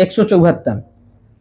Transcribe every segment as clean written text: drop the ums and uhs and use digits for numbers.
174।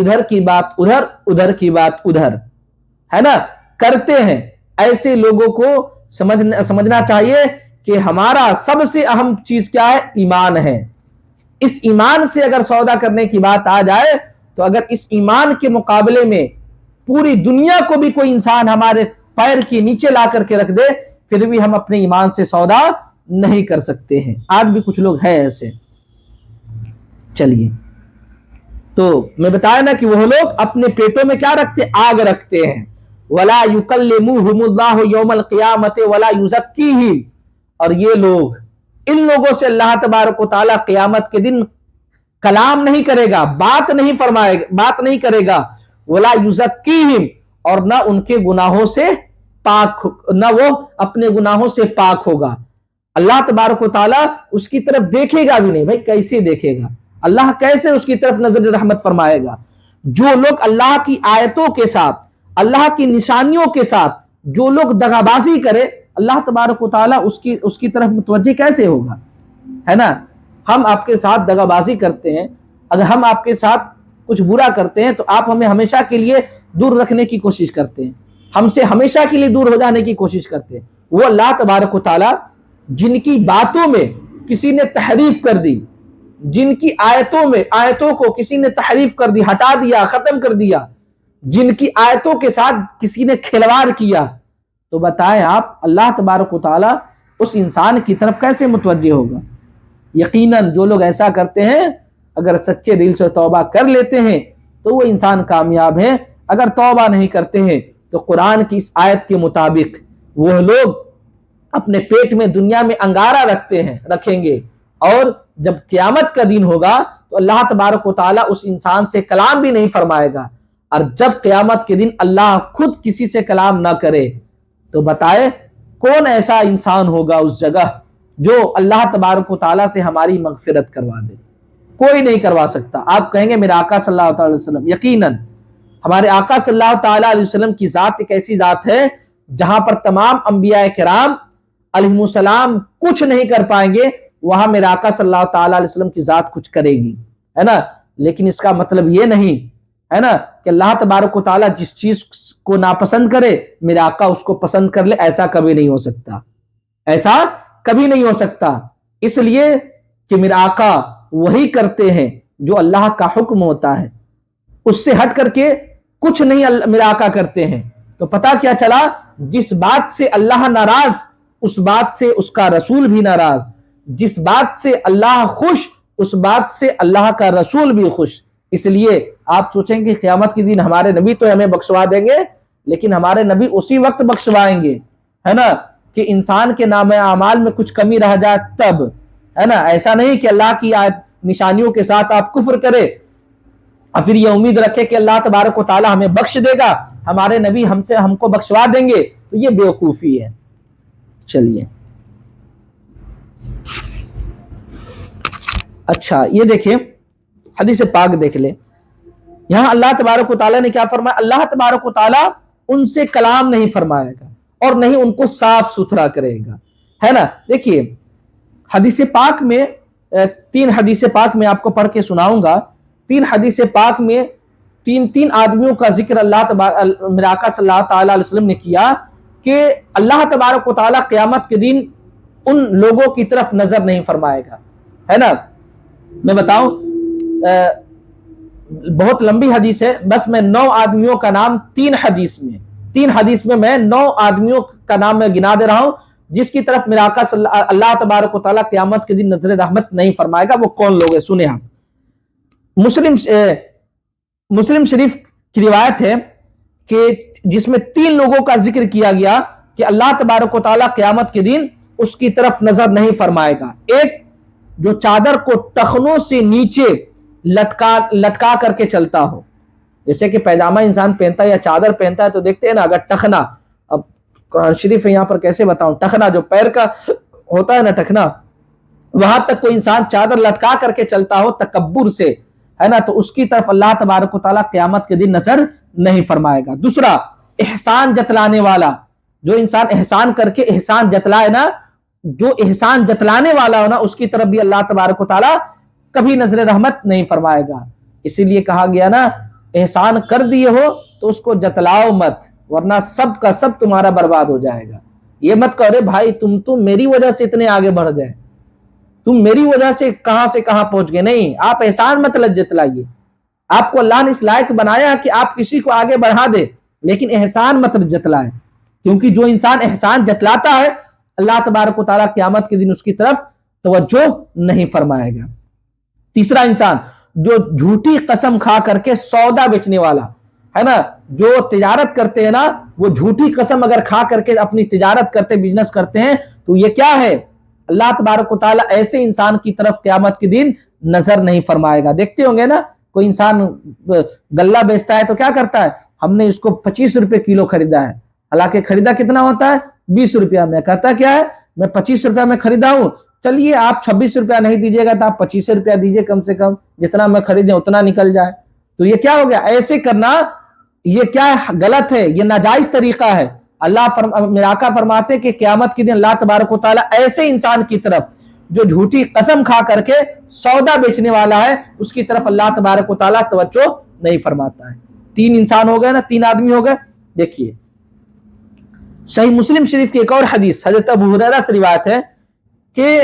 ادھر کی بات ادھر، ادھر کی بات ادھر، ہے نا، کرتے ہیں. ایسے لوگوں کو سمجھنا چاہیے کہ ہمارا سب سے اہم چیز کیا ہے؟ ایمان ہے. اس ایمان سے اگر سودا کرنے کی بات آ جائے تو اگر اس ایمان کے مقابلے میں پوری دنیا کو بھی کوئی انسان ہمارے پیر کے نیچے لا کر کے رکھ دے پھر بھی ہم اپنے ایمان سے سودا نہیں کر سکتے ہیں. آج بھی کچھ لوگ ہیں ایسے. چلیے، تو میں بتایا نا کہ وہ لوگ اپنے پیٹوں میں کیا رکھتے؟ آگ رکھتے ہیں. وَلَا يُكَلِّمُهُمُ اللَّهُ يَوْمَ الْقِيَامَةِ وَلَا يُزَكِّيهِمْ. اور یہ لوگ، ان لوگوں سے اللہ تبارک و تعالیٰ قیامت کے دن کلام نہیں کرے گا، بات نہیں کرے گا. وَلَا يُزَكِّيهِمْ. اور نہ ان کے گناہوں سے پاک، نہ وہ اپنے گناہوں سے پاک ہوگا. اللہ تبارک و تعالیٰ اس کی طرف دیکھے گا بھی نہیں. بھائی کیسے دیکھے گا؟ اللہ کیسے اس کی طرف نظر رحمت فرمائے گا؟ جو لوگ اللہ کی آیتوں کے ساتھ، اللہ کی نشانیوں کے ساتھ جو لوگ دغابازی کرے، اللہ تبارک و تعالیٰ اس کی طرف متوجہ کیسے ہوگا؟ ہے نا. ہم آپ کے ساتھ دغابازی کرتے ہیں، اگر ہم آپ کے ساتھ کچھ برا کرتے ہیں تو آپ ہمیں ہمیشہ کے لیے دور رکھنے کی کوشش کرتے ہیں، ہم سے ہمیشہ کے لیے دور ہو جانے کی کوشش کرتے ہیں. وہ اللہ تبارک و تعالیٰ جن کی باتوں میں کسی نے تحریف کر دی، جن کی آیتوں کو کسی نے تحریف کر دی، ہٹا دیا، ختم کر دیا، جن کی آیتوں کے ساتھ کسی نے کھلواڑ کیا، تو بتائیں آپ اللہ تبارک و تعالیٰ اس انسان کی طرف کیسے متوجہ ہوگا؟ یقیناً جو لوگ ایسا کرتے ہیں اگر سچے دل سے توبہ کر لیتے ہیں تو وہ انسان کامیاب ہیں. اگر توبہ نہیں کرتے ہیں تو قرآن کی اس آیت کے مطابق وہ لوگ اپنے پیٹ میں دنیا میں انگارہ رکھیں گے، اور جب قیامت کا دن ہوگا تو اللہ تبارک و تعالیٰ اس انسان سے کلام بھی نہیں فرمائے گا. اور جب قیامت کے دن اللہ خود کسی سے کلام نہ کرے تو بتائے کون ایسا انسان ہوگا اس جگہ جو اللہ تبارک و تعالیٰ سے ہماری مغفرت کروا دے؟ کوئی نہیں کروا سکتا. آپ کہیں گے میرے آقا صلی اللہ علیہ وسلم، یقیناً ہمارے آقا صلی اللہ تعالیٰ علیہ وسلم کی ذات ایک ایسی ذات ہے جہاں پر تمام انبیاء کرام علیہ السلام کچھ نہیں کر پائیں گے، وہاں میرے آقا صلی اللہ تعالیٰ علیہ وسلم کی ذات کچھ کرے گی، ہے نا. لیکن اس کا مطلب یہ نہیں ہے نا کہ اللہ تبارک و تعالیٰ جس چیز کو ناپسند کرے میرے آقا اس کو پسند کر لے. ایسا کبھی نہیں ہو سکتا، ایسا کبھی نہیں ہو سکتا. اس لیے کہ میرے آقا وہی کرتے ہیں جو اللہ کا حکم ہوتا ہے، اس سے ہٹ کر کے کچھ نہیں میرے آقا کرتے ہیں. تو پتہ کیا چلا؟ جس بات سے اللہ ناراض اس بات سے اس کا رسول بھی ناراض، جس بات سے اللہ خوش اس بات سے اللہ کا رسول بھی خوش. اس لیے آپ سوچیں کہ قیامت کے دن ہمارے نبی تو ہمیں بخشوا دیں گے، لیکن ہمارے نبی اسی وقت بخشوائیں گے، ہے نا، کہ انسان کے نام اعمال میں کچھ کمی رہ جائے تب، ہے نا. ایسا نہیں کہ اللہ کی نشانیوں کے ساتھ آپ کفر کرے اور پھر یہ امید رکھے کہ اللہ تبارک و تعالی ہمیں بخش دے گا، ہمارے نبی ہم کو بخشوا دیں گے، تو یہ بیوقوفی ہے. چلیے اچھا یہ دیکھیں حدیث پاک دیکھ لیں. یہاں اللہ تبارک و تعالیٰ نے کیا فرمایا؟ اللہ تبارک و تعالیٰ ان سے کلام نہیں فرمائے گا اور نہیں ان کو صاف ستھرا کرے گا، ہے نا. دیکھیے حدیث پاک میں 3 حدیث پاک میں آپ کو پڑھ کے سناؤں گا. 3 حدیث پاک میں تین آدمیوں کا ذکر اللہ میرے آقا صلی اللہ تعالیٰ علیہ وسلم نے کیا کہ اللہ تبارک و تعالیٰ قیامت کے دن ان لوگوں کی طرف نظر نہیں فرمائے گا، ہے نا. میں بتاؤں بہت لمبی حدیث ہے، بس میں 9 آدمیوں کا نام 3 حدیث میں میں 9 آدمیوں کا نام میں گنا دے رہا ہوں جس کی طرف میرا آقا اللہ تبارک و تعالیٰ قیامت کے دن نظر رحمت نہیں فرمائے گا. وہ کون لوگ ہیں سنیں آپ. مسلم شریف کی روایت ہے کہ جس میں 3 لوگوں کا ذکر کیا گیا کہ اللہ تبارک و تعالیٰ قیامت کے دن اس کی طرف نظر نہیں فرمائے گا. ایک جو چادر کو ٹخنوں سے نیچے لٹکا کر کے چلتا ہو، جیسے کہ پیجامہ انسان پہنتا ہے یا چادر پہنتا ہے تو دیکھتے ہیں نا اگر ٹخنا، اب قرآن شریف ہے یہاں پر کیسے بتاؤں، ٹخنا جو پیر کا ہوتا ہے نا ٹخنا، وہاں تک کوئی انسان چادر لٹکا کر کے چلتا ہو تکبر سے، ہے نا، تو اس کی طرف اللہ تبارک و تعالیٰ قیامت کے دن نظر نہیں فرمائے گا. دوسرا احسان جتلانے والا، جو انسان احسان کر کے احسان جتلائے نا، جو احسان جتلانے والا ہو نا اس کی طرف بھی اللہ تبارک و تعالیٰ کبھی نظر رحمت نہیں فرمائے گا. اسی لیے کہا گیا نا احسان کر دیے ہو تو اس کو جتلاؤ مت، ورنہ سب کا سب تمہارا برباد ہو جائے گا۔ یہ مت کہو رے بھائی تم میری وجہ سے اتنے آگے بڑھ گئے، تم میری وجہ سے کہاں پہنچ گئے۔ نہیں، آپ احسان مت جتلائیے۔ آپ کو اللہ نے اس لائق بنایا کہ آپ کسی کو آگے بڑھا دے، لیکن احسان مت جتلائے، کیونکہ جو انسان احسان جتلاتا ہے اللہ تبارک و تعالیٰ قیامت کے دن اس کی طرف توجہ نہیں فرمائے گا۔ تیسرا انسان جو جھوٹی قسم کھا کر کے سودا بیچنے والا ہے نا، جو تجارت کرتے ہیں نا، وہ جھوٹی قسم اگر کھا کر کے اپنی تجارت کرتے بزنس کرتے ہیں تو یہ کیا ہے؟ اللہ تبارک و تعالیٰ ایسے انسان کی طرف قیامت کے دن نظر نہیں فرمائے گا۔ دیکھتے ہوں گے نا، کوئی انسان غلہ بیچتا ہے تو کیا کرتا ہے؟ ہم نے اس کو 25 روپے کلو خریدا ہے، حالانکہ خریدا کتنا ہوتا ہے؟ 20 روپیہ میں۔ کہتا کیا ہے؟ میں 25 روپیہ میں خریدا ہوں، چلیے آپ 26 روپیہ نہیں دیجیے گا تو آپ 25 روپیہ دیجیے، کم سے کم جتنا میں خریدیں اتنا نکل جائے۔ تو یہ کیا ہو گیا؟ ایسے کرنا یہ کیا ہے؟ غلط ہے، یہ ناجائز طریقہ ہے۔ میرے آقا فرماتے کہ قیامت کے دن اللہ تبارک و تعالیٰ ایسے انسان کی طرف جو جھوٹی قسم کھا کر کے سودا بیچنے والا ہے اس کی طرف اللہ تبارک و تعالیٰ توجہ نہیں فرماتا ہے۔ 3 انسان ہو گئے نا، 3 آدمی ہو گئے۔ دیکھیے صحیح مسلم شریف کی ایک اور حدیث حضرت ابو ہریرہ سے روایت ہے کہ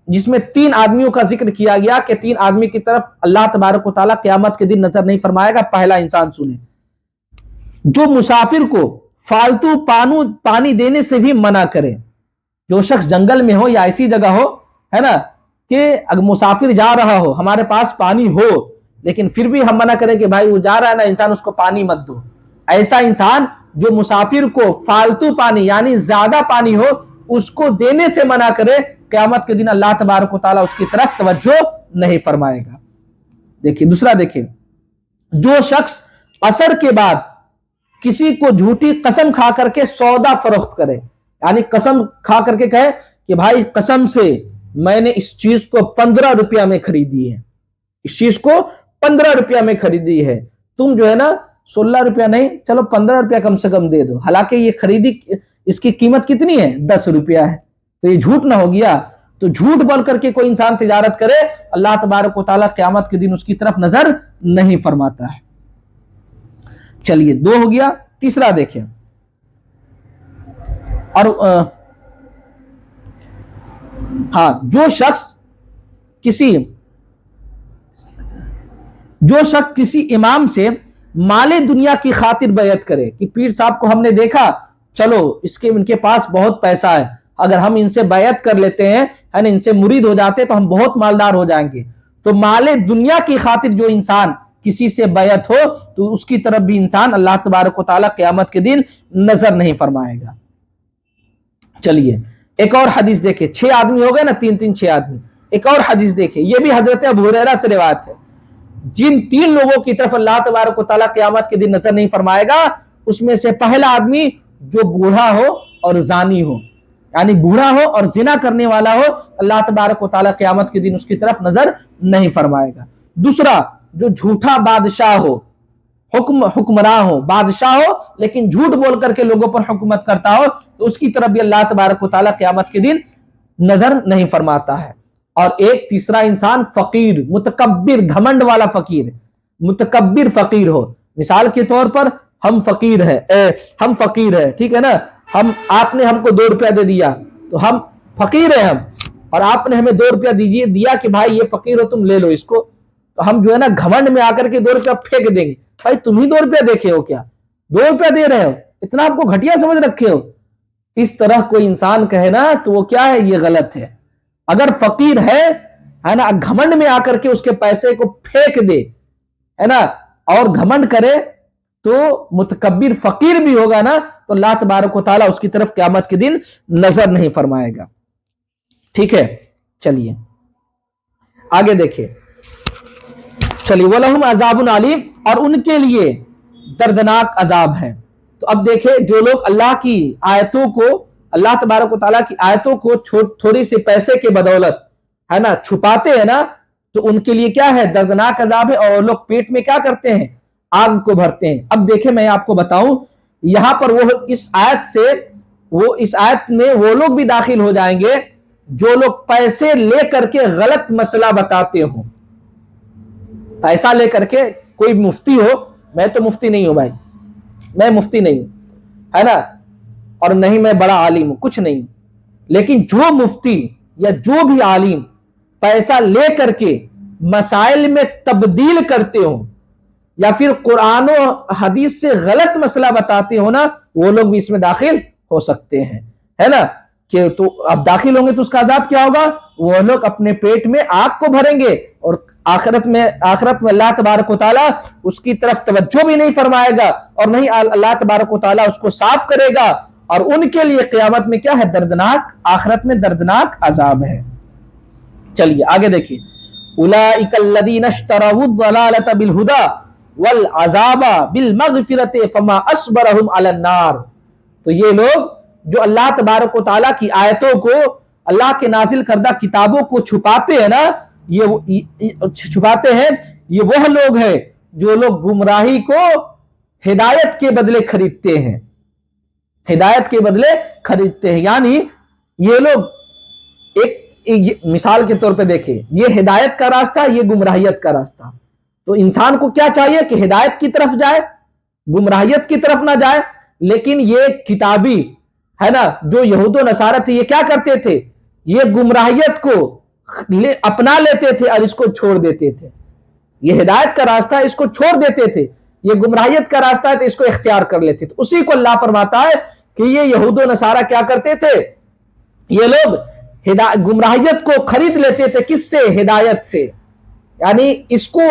جس میں 3 آدمیوں کا ذکر کیا گیا کہ 3 آدمی کی طرف اللہ تبارک و تعالیٰ قیامت کے دن نظر نہیں فرمائے گا۔ پہلا انسان سنیں، جو مسافر کو فالتو پانی دینے سے بھی منع کرے۔ جو شخص جنگل میں ہو یا ایسی جگہ ہو ہے نا کہ اگر مسافر جا رہا ہو، ہمارے پاس پانی ہو لیکن پھر بھی ہم منع کریں کہ بھائی وہ جا رہا ہے نا انسان، اس کو پانی مت دو۔ ایسا انسان جو مسافر کو فالتو پانی یعنی زیادہ پانی ہو اس کو دینے سے منع کرے، قیامت کے دن اللہ تبارک و تعالیٰ اس کی طرف توجہ نہیں فرمائے گا۔ دیکھیے دوسرا، دیکھیے جو شخص عصر کے بعد کسی کو جھوٹی قسم کھا کر کے سودا فروخت کرے، یعنی قسم کھا کر کے کہے کہ بھائی قسم سے میں نے اس چیز کو 15 روپیہ میں خریدی ہے، اس چیز کو 15 روپیہ میں خریدی ہے، تم جو ہے نا 16 روپیہ نہیں، چلو 15 روپیہ کم سے کم دے دو، حالانکہ یہ خریدی اس کی قیمت کتنی ہے؟ 10 روپیہ ہے، تو یہ جھوٹ نہ ہو گیا؟ تو جھوٹ بول کر کے کوئی انسان تجارت کرے اللہ تبارک و تعالیٰ قیامت کے دن اس کی طرف نظر نہیں فرماتا ہے۔ چلیے 2 ہو گیا، تیسرا دیکھیں، اور ہاں جو شخص کسی امام سے مال دنیا کی خاطر بیعت کرے کہ پیر صاحب کو ہم نے دیکھا، چلو ان کے پاس بہت پیسہ ہے، اگر ہم ان سے بیعت کر لیتے ہیں ان سے مرید ہو جاتے تو ہم بہت مالدار ہو جائیں گے۔ تو مال دنیا کی خاطر جو انسان کسی سے بیعت ہو تو اس کی طرف بھی انسان اللہ تبارک و تعالیٰ قیامت کے دن نظر نہیں فرمائے گا۔ چلیے ایک اور حدیث دیکھیں، 6 آدمی ہو گئے نا، 3 6 آدمی۔ ایک اور حدیث دیکھیں، یہ بھی حضرت ابو ہریرہ سے روایت ہے، جن 3 لوگوں کی طرف اللہ تبارک و تعالیٰ قیامت کے دن نظر نہیں فرمائے گا اس میں سے پہلا آدمی جو بوڑھا ہو اور زانی ہو، یعنی بوڑھا ہو اور زنا کرنے والا ہو، اللہ تبارک و تعالیٰ قیامت کے دن اس کی طرف نظر نہیں فرمائے گا۔ دوسرا جو جھوٹا بادشاہ ہو، حکمراں ہو، بادشاہ ہو لیکن جھوٹ بول کر کے لوگوں پر حکومت کرتا ہو تو اس کی طرف بھی اللہ تبارک و تعالیٰ قیامت کے دن نظر نہیں فرماتا ہے۔ اور ایک تیسرا انسان فقیر، متکبر، گھمنڈ والا فقیر، متکبر فقیر ہو۔ مثال کے طور پر ہم فقیر ہیں، ٹھیک ہے نا، آپ نے ہم کو 2 روپیہ دے دیا تو ہم فقیر ہیں اور آپ نے ہمیں 2 روپیہ دیا کہ بھائی یہ فقیر ہو تم لے لو اس کو، تو ہم جو ہے نا گھمنڈ میں آ کر کے 2 روپیہ پھینک دیں گے، بھائی تم ہی 2 روپیہ دیکھے ہو کیا، 2 روپیہ دے رہے ہو، اتنا آپ کو گھٹیا سمجھ رکھے ہو۔ اس طرح کوئی انسان کہے نا تو وہ کیا ہے؟ یہ غلط ہے۔ اگر فقیر ہے نا، گھمنڈ میں آ کر کے اس کے پیسے کو پھینک دے ہے نا اور گھمنڈ کرے تو متکبر فقیر بھی ہوگا نا تو اللہ تبارک و تعالیٰ اس کی طرف قیامت کے دن نظر نہیں فرمائے گا۔ ٹھیک ہے، چلیے آگے دیکھیں، چلیے وَلَهُمْ عَذَابٌ عَلِيمٌ، اور ان کے لیے دردناک عذاب ہے۔ تو اب دیکھیں جو لوگ اللہ کی آیتوں کو، اللہ تبارک و تعالیٰ کی آیتوں کو تھوڑی سی پیسے کے بدولت ہے نا چھپاتے ہیں نا، تو ان کے لیے کیا ہے؟ دردناک عذاب ہے، اور لوگ پیٹ میں کیا کرتے ہیں؟ آگ کو بھرتے ہیں۔ اب دیکھیں میں آپ کو بتاؤں، یہاں پر اس آیت میں وہ لوگ بھی داخل ہو جائیں گے جو لوگ پیسے لے کر کے غلط مسئلہ بتاتے ہوں۔ پیسہ لے کر کے کوئی مفتی ہو میں تو مفتی نہیں ہوں بھائی، میں مفتی نہیں ہوں، ہے نا، اور نہیں میں بڑا عالم ہوں، کچھ نہیں، لیکن جو مفتی یا جو بھی عالم پیسہ لے کر کے مسائل میں تبدیل کرتے ہوں یا پھر قرآن و حدیث سے غلط مسئلہ بتاتے ہو نا، وہ لوگ بھی اس میں داخل ہو سکتے ہیں، ہے نا، کہ تو اب داخل ہوں گے تو اس کا عذاب کیا ہوگا؟ وہ لوگ اپنے پیٹ میں آگ کو بھریں گے، اور آخرت میں اللہ تبارک و تعالیٰ اس کی طرف توجہ بھی نہیں فرمائے گا، اور نہیں اللہ تبارک و تعالیٰ اس کو صاف کرے گا، اور ان کے لیے قیامت میں کیا ہے؟ دردناک، آخرت میں دردناک عذاب ہے۔ چلیے آگے دیکھیے، اولئک الذین اشتروا الضلالۃ بالہدی والعذاب بالمغفرۃ فما اصبرهم علی النار۔ تو یہ لوگ جو اللہ تبارک و تعالیٰ کی آیتوں کو، اللہ کے نازل کردہ کتابوں کو چھپاتے ہیں نا، یہ وہ لوگ ہیں جو لوگ گمراہی کو ہدایت کے بدلے خریدتے ہیں، ہدایت کے بدلے خریدتے ہیں۔ یعنی یہ لوگ ایک مثال کے طور پہ دیکھیں، یہ ہدایت کا راستہ، یہ گمراہیت کا راستہ، تو انسان کو کیا چاہیے کہ ہدایت کی طرف جائے، گمراہیت کی طرف نہ جائے۔ لیکن یہ کتابی ہے نا، جو یہود و نصارہ تھے، یہ کیا کرتے تھے؟ یہ گمراہیت کو اپنا لیتے تھے اور اس کو چھوڑ دیتے تھے۔ یہ ہدایت کا راستہ ہے، اس کو چھوڑ دیتے تھے، یہ گمراہیت کا راستہ ہے تو اس کو اختیار کر لیتے تھے۔ اسی کو اللہ فرماتا ہے کہ یہ یہود و نصارہ کیا کرتے تھے؟ یہ لوگ گمراہیت کو خرید لیتے تھے، کس سے؟ ہدایت سے، یعنی اس کو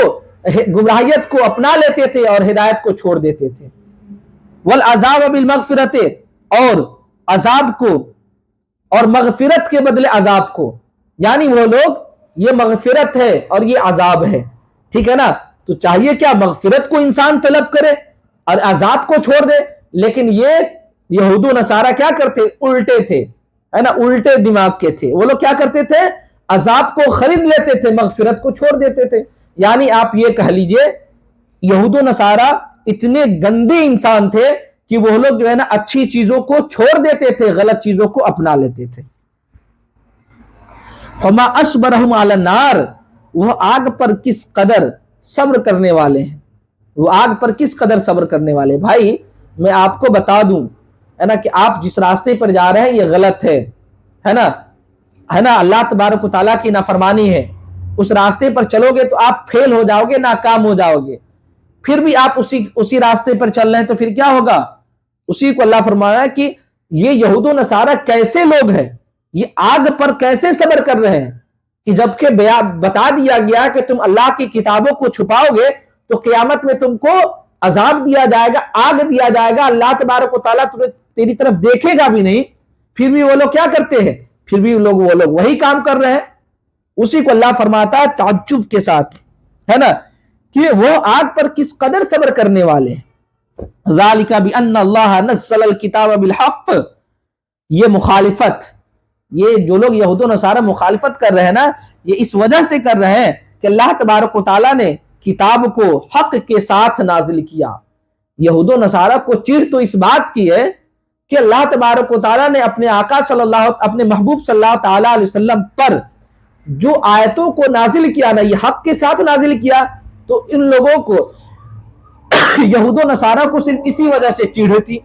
گمراہیت کو اپنا لیتے تھے اور ہدایت کو چھوڑ دیتے تھے۔ والعذاب بالمغفرت، اور عذاب کو اور مغفرت کے بدلے عذاب کو، یعنی وہ لوگ، یہ مغفرت ہے اور یہ عذاب ہے، ٹھیک ہے نا، تو چاہیے کیا؟ مغفرت کو انسان طلب کرے اور عذاب کو چھوڑ دے۔ لیکن یہ یہود و نصارہ کیا کرتے؟ الٹے تھے، ہے نا، الٹے دماغ کے تھے۔ وہ لوگ کیا کرتے تھے؟ عذاب کو خرید لیتے تھے، مغفرت کو چھوڑ دیتے تھے۔ یعنی آپ یہ کہہ لیجئے یہود و نصارہ اتنے گندے انسان تھے کہ وہ لوگ جو ہے نا اچھی چیزوں کو چھوڑ دیتے تھے، غلط چیزوں کو اپنا لیتے تھے۔ فما اصبرهم علی النار، وہ آگ پر کس قدر صبر کرنے والے ہیں، وہ آگ پر کس قدر صبر کرنے والے ہیں۔ بھائی میں آپ کو بتا دوں، ہے نا، کہ آپ جس راستے پر جا رہے ہیں یہ غلط ہے نا، اللہ تبارک و تعالیٰ کی نافرمانی ہے، اس راستے پر چلو گے تو آپ فیل ہو جاؤ گے، ناکام ہو جاؤ گے۔ پھر بھی آپ اسی راستے پر چل رہے ہیں تو پھر کیا ہوگا؟ اسی کو اللہ فرمایا کہ یہ یہود و نصارہ کیسے لوگ ہیں، یہ آگ پر کیسے صبر کر رہے ہیں، کہ جبکہ بتا دیا گیا کہ تم اللہ کی کتابوں کو چھپاؤ گے تو قیامت میں تم کو عذاب دیا جائے گا، آگ دیا جائے گا، اللہ تبارک و تعالیٰ تیری طرف دیکھے گا بھی نہیں، پھر بھی وہ لوگ کیا کرتے ہیں؟ پھر بھی وہ لوگ وہی کام کر رہے ہیں۔ اسی کو اللہ فرماتا ہے تعجب کے ساتھ، ہے نا، کہ وہ آگ پر کس قدر صبر کرنے والے ہیں۔ ذالک بان اللہ نزل الکتاب بالحق، یہ مخالفت، یہ جو لوگ یہود و نصارہ مخالفت کر رہے ہیں نا، یہ اس وجہ سے کر رہے ہیں کہ اللہ تبارک و تعالیٰ نے کتاب کو حق کے ساتھ نازل کیا۔ یہود و نصارہ کو چڑ تو اس بات کی ہے کہ اللہ تبارک و تعالیٰ نے اپنے آقا اپنے محبوب صلی اللہ تعالیٰ علیہ وسلم پر جو آیتوں کو نازل کیا نا، یہ حق کے ساتھ نازل کیا، تو ان لوگوں کو یہود و نصارہ کو صرف اسی وجہ سے چڑ تھی،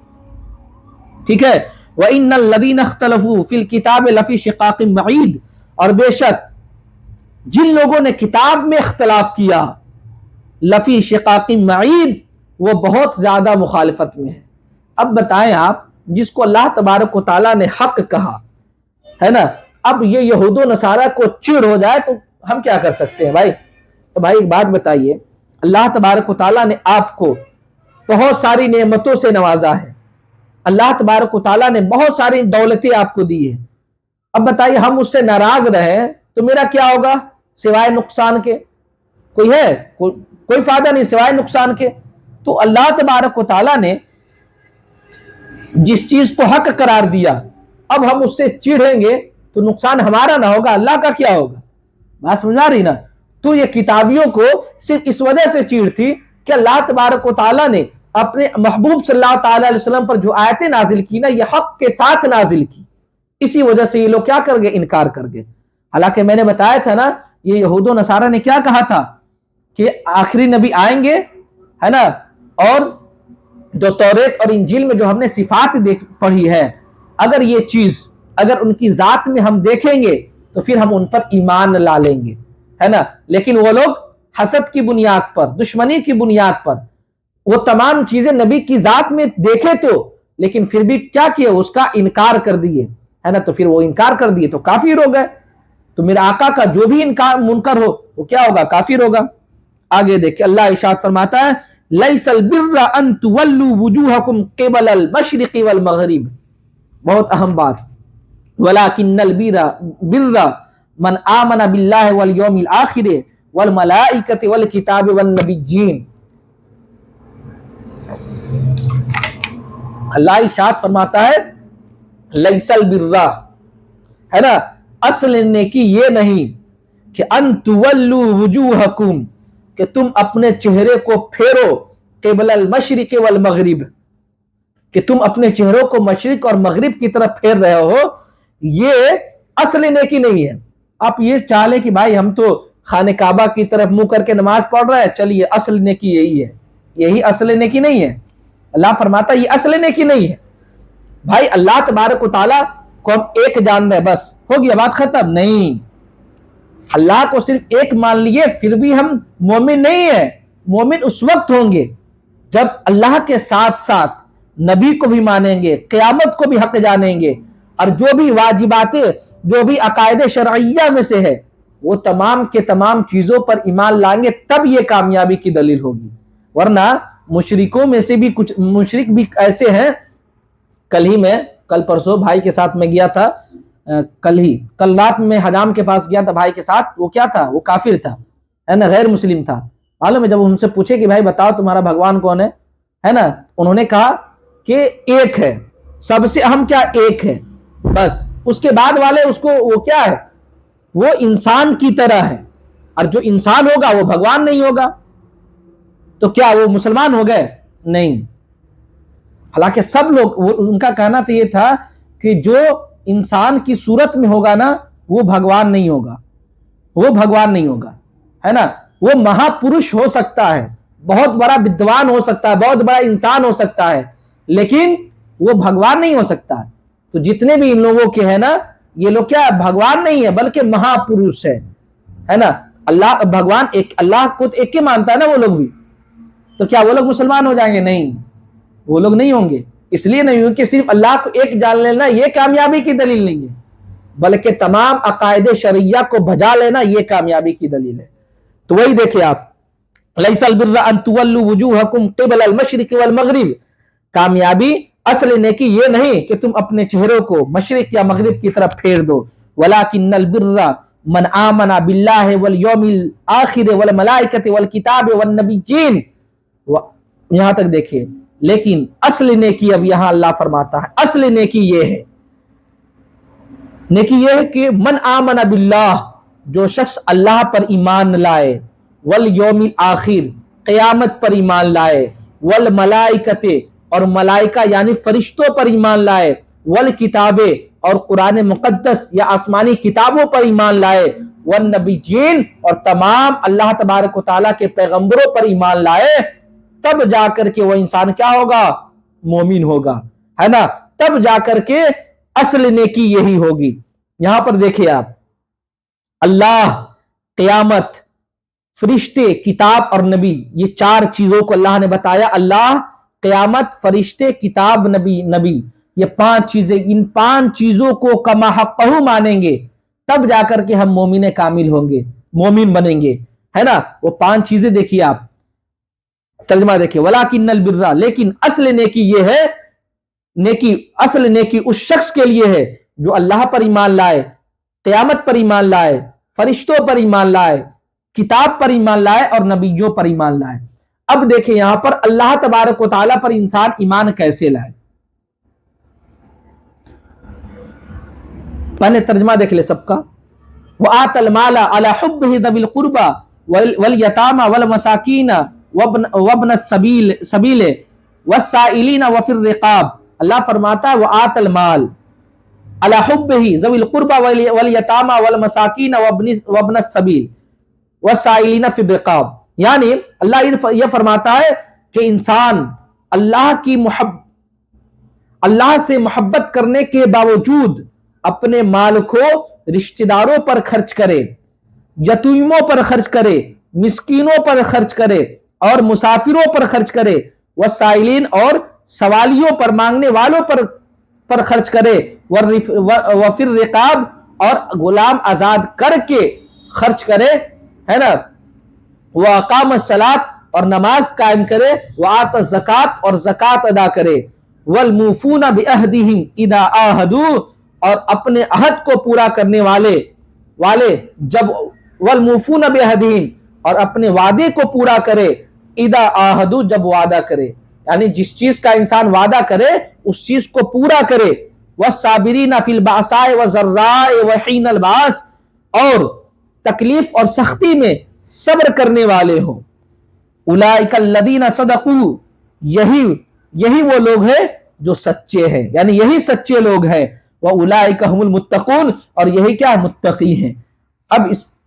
ٹھیک ہے۔ وَإِنَّ الَّذِينَ اخْتَلَفُوا فِي الْكِتَابِ لَفِي شِقَاقٍ بَعِيدٍ، اور بے شک جن لوگوں نے کتاب میں اختلاف کیا، لفی شقاق بعید، وہ بہت زیادہ مخالفت میں ہے۔ اب بتائیں آپ، جس کو اللہ تبارک و تعالیٰ نے حق کہا ہے نا، اب یہ یہود و نصارہ کو چڑ ہو جائے تو ہم کیا کر سکتے ہیں بھائی؟ تو بھائی ایک بات بتائیے، اللہ تبارک و تعالیٰ نے آپ کو بہت ساری نعمتوں سے نوازا ہے، اللہ تبارک و تعالیٰ نے بہت ساری دولتیں آپ کو دی ہیں، اب بتائیے ہم اس سے ناراض رہیں تو میرا کیا ہوگا سوائے نقصان کے؟ کوئی ہے؟ کوئی فائدہ نہیں سوائے نقصان کے۔ تو اللہ تبارک و تعالیٰ نے جس چیز کو حق قرار دیا، اب ہم اس سے چڑھیں گے تو نقصان ہمارا نہ ہوگا، اللہ کا کیا ہوگا؟ بات سمجھا رہی نا؟ تو یہ کتابیوں کو صرف اس وجہ سے چڑ تھی کہ اللہ تبارک و تعالیٰ نے اپنے محبوب صلی اللہ تعالیٰ علیہ وسلم پر جو آیتیں نازل کی نا، یہ حق کے ساتھ نازل کی، اسی وجہ سے یہ لوگ کیا کر گئے؟ انکار کر گئے۔ حالانکہ میں نے بتایا تھا نا، یہ یہود و نصارہ نے کیا کہا تھا کہ آخری نبی آئیں گے، ہے نا، اور جو توریت اور انجیل میں جو ہم نے صفات پڑھی ہے، اگر یہ چیز اگر ان کی ذات میں ہم دیکھیں گے تو پھر ہم ان پر ایمان لا لیں گے، ہے نا۔ لیکن وہ لوگ حسد کی بنیاد پر، دشمنی کی بنیاد پر وہ تمام چیزیں نبی کی ذات میں دیکھے تو، لیکن پھر بھی کیا کیا، اس کا انکار کر دیے، ہے نا۔ تو پھر وہ انکار کر دیے تو کافر ہو گئے۔ تو میرے آقا کا جو بھی انکار منکر ہو وہ کیا ہوگا، کافر ہوگا۔ آگے دیکھیں اللہ ارشاد فرماتا ہے لیس البر ان تولوا وجوہکم قبل المشرق والمغرب، بہت اہم بات، ولکن البر من آمن باللہ والیوم الآخر والملائکۃ والکتاب والنبیین۔ اللہ ارشاد فرماتا ہے لیس البر، ہے نا، اصل نیکی یہ نہیں کہ ان تولوا وجوہکم، کہ تم اپنے چہرے کو پھیرو قبل المشرق والمغرب، کہ تم اپنے چہروں کو مشرق اور مغرب کی طرف پھیر رہے ہو، یہ اصل نیکی نہیں ہے۔ آپ یہ چاہ لیں کہ بھائی ہم تو خانہ کعبہ کی طرف منہ کر کے نماز پڑھ رہے ہیں، چلیے اصل نیکی یہی ہے، یہی اصل نیکی نہیں ہے۔ اللہ فرماتا ہے یہ اصل نیکی نہیں ہے۔ بھائی اللہ تبارک و تعالیٰ کو ہم ایک جان رہے، بس ہو گیا بات ختم؟ نہیں، اللہ کو صرف ایک مان لیے پھر بھی ہم مومن نہیں ہیں۔ مومن اس وقت ہوں گے جب اللہ کے ساتھ ساتھ نبی کو بھی مانیں گے، قیامت کو بھی حق جانیں گے، اور جو بھی واجبات، جو بھی عقائد شرعیہ میں سے ہے وہ تمام کے تمام چیزوں پر ایمان لائیں گے، تب یہ کامیابی کی دلیل ہوگی۔ ورنہ مشرکوں میں سے بھی کچھ مشرک بھی ایسے ہیں، کل پرسوں بھائی کے ساتھ میں گیا تھا، کل رات میں حجام کے پاس گیا تھا بھائی کے ساتھ، وہ کیا تھا، وہ کافر تھا، ہے نا، غیر مسلم تھا۔ معلوم ہے جب ان سے پوچھے کہ بھائی بتاؤ تمہارا بھگوان کون ہے نا، انہوں نے کہا کہ ایک ہے، سب سے اہم کیا، ایک ہے بس، اس کے بعد والے اس کو وہ کیا ہے، وہ انسان کی طرح ہے، اور جو انسان ہوگا وہ بھگوان نہیں ہوگا۔ تو کیا وہ مسلمان ہو گئے؟ نہیں۔ حالانکہ سب لوگ، ان کا کہنا تو یہ تھا کہ جو انسان کی صورت میں ہوگا نا وہ بھگوان نہیں ہوگا، وہ بھگوان نہیں ہوگا، ہے نا۔ وہ مہا پروش ہو سکتا ہے، بہت بڑا بدوان ہو سکتا ہے، بہت بڑا انسان ہو سکتا ہے، لیکن وہ بھگوان نہیں ہو سکتا۔ تو جتنے بھی ان لوگوں کے ہیں نا، یہ لوگ کیا ہے، بھگوان نہیں ہے بلکہ مہا پروش ہے نا۔ اللہ بھگوان ایک، اللہ کو ایک کے مانتا ہے نا وہ لوگ بھی، تو کیا وہ لوگ مسلمان ہو جائیں گے؟ نہیں، وہ لوگ نہیں ہوں گے۔ اس لیے نہیں ہوں کہ صرف اللہ کو ایک جان لینا یہ کامیابی کی دلیل نہیں ہے، بلکہ تمام عقائد شرعیہ کو بجا لینا یہ کامیابی کی دلیل ہے۔ تو وہی دیکھیں آپ، لیس البر ان تولوا وجوہکم قبل المشرق والمغرب، کامیابی اصل نیکی یہ نہیں کہ تم اپنے چہروں کو مشرق یا مغرب کی طرف پھیر دو، ولکن البر من آمن باللہ والیوم الآخر والملائکۃ والکتاب والنبیین، یہاں تک دیکھیے۔ لیکن اصل نیکی اب یہاں اللہ فرماتا ہے اصل نیکی یہ ہے، نیکی یہ ہے کہ من آمن باللہ، جو شخص اللہ پر ایمان لائے، والیوم الآخر، قیامت پر ایمان لائے، والملائکۃ، اور ملائکہ یعنی فرشتوں پر ایمان لائے، والکتاب، اور قرآن مقدس یا آسمانی کتابوں پر ایمان لائے، والنبیین، اور تمام اللہ تبارک و تعالیٰ کے پیغمبروں پر ایمان لائے، تب جا کر کے وہ انسان کیا ہوگا، مومن ہوگا، ہے نا۔ تب جا کر کے اصل نیکی یہی ہوگی۔ یہاں پر دیکھیں آپ، اللہ، قیامت، فرشتے، کتاب اور نبی، یہ چار چیزوں کو اللہ نے بتایا۔ اللہ، قیامت، فرشتے، کتاب، نبی، یہ پانچ چیزیں، ان پانچ چیزوں کو کما حقہ مانیں گے، تب جا کر کے ہم مومن کامل ہوں گے، مومن بنیں گے، ہے نا۔ وہ پانچ چیزیں دیکھیے آپ، ترجمہ دیکھیں، ولیکن البر، لیکن اصل نیکی یہ ہے، نیکی، اصل نیکی اس شخص کے لیے ہے جو اللہ پر ایمان لائے، قیامت پر ایمان لائے، فرشتوں پر ایمان لائے، کتاب پر ایمان لائے اور نبیوں پر ایمان لائے۔ اب دیکھیں یہاں پر اللہ تبارک و تعالیٰ پر انسان ایمان کیسے لائے، پہلے ترجمہ دیکھ لے سب کا۔ وَآتَ الْمَالَ عَلَى حُبِّهِ ذَوِي الْقُرْبَى وَالْيَتَامَى وَالْمَسَاكِينَ وَابْنَ السَّبِيلِ وَالسَّائِلِينَ وَفِي الرِّقَابِ، اللہ فرماتا ہے وَآتَ الْمَالَ عَلَى حُبِّهِ ذَوِي الْقُرْبَى وَالْيَتَامَى وَالْمَسَاكِينَ وَابْنَ السَّبِيلِ وَالسَّائِلِينَ فِي الرِّقَابِ، یعنی اللہ یہ فرماتا ہے کہ انسان اللہ سے محبت کرنے کے باوجود اپنے مال کو رشتہ داروں پر خرچ کرے، یتیموں پر خرچ کرے، مسکینوں پر خرچ کرے اور مسافروں پر خرچ کرے، وسائلین اور سوالیوں پر، مانگنے والوں پر خرچ کرے، وفر رقاب اور غلام آزاد کر کے خرچ کرے، ہے نا، وَأَقَامَ الصَّلَاةَ اور نماز قائم کرے، وَآتَ الزَّکَاةَ اور زکوٰۃ ادا کرے، وَالْمُوفُونَ بِعَهْدِهِمْ إِذَا عَاهَدُوا اور اپنے عہد کو پورا کرنے والے جب، وَالْمُوفُونَ بِعَهْدِهِمْ اور اپنے وعدے کو پورا کرے، إِذَا عَاهَدُوا جب وعدہ کرے، یعنی جس چیز کا انسان وعدہ کرے اس چیز کو پورا کرے، وَالصَّابِرِينَ فِي الْبَأْسَاءِ وَالضَّرَّاءِ وَحِينَ الْبَأْسِ اور تکلیف اور سختی میں صبر کرنے والے ہوں، اولئک الذین صدقوا یہی وہ لوگ ہیں جو سچے ہیں، یعنی یہی سچے لوگ ہیں، واولئک هم المتقون اور یہی کیا متقی ہیں۔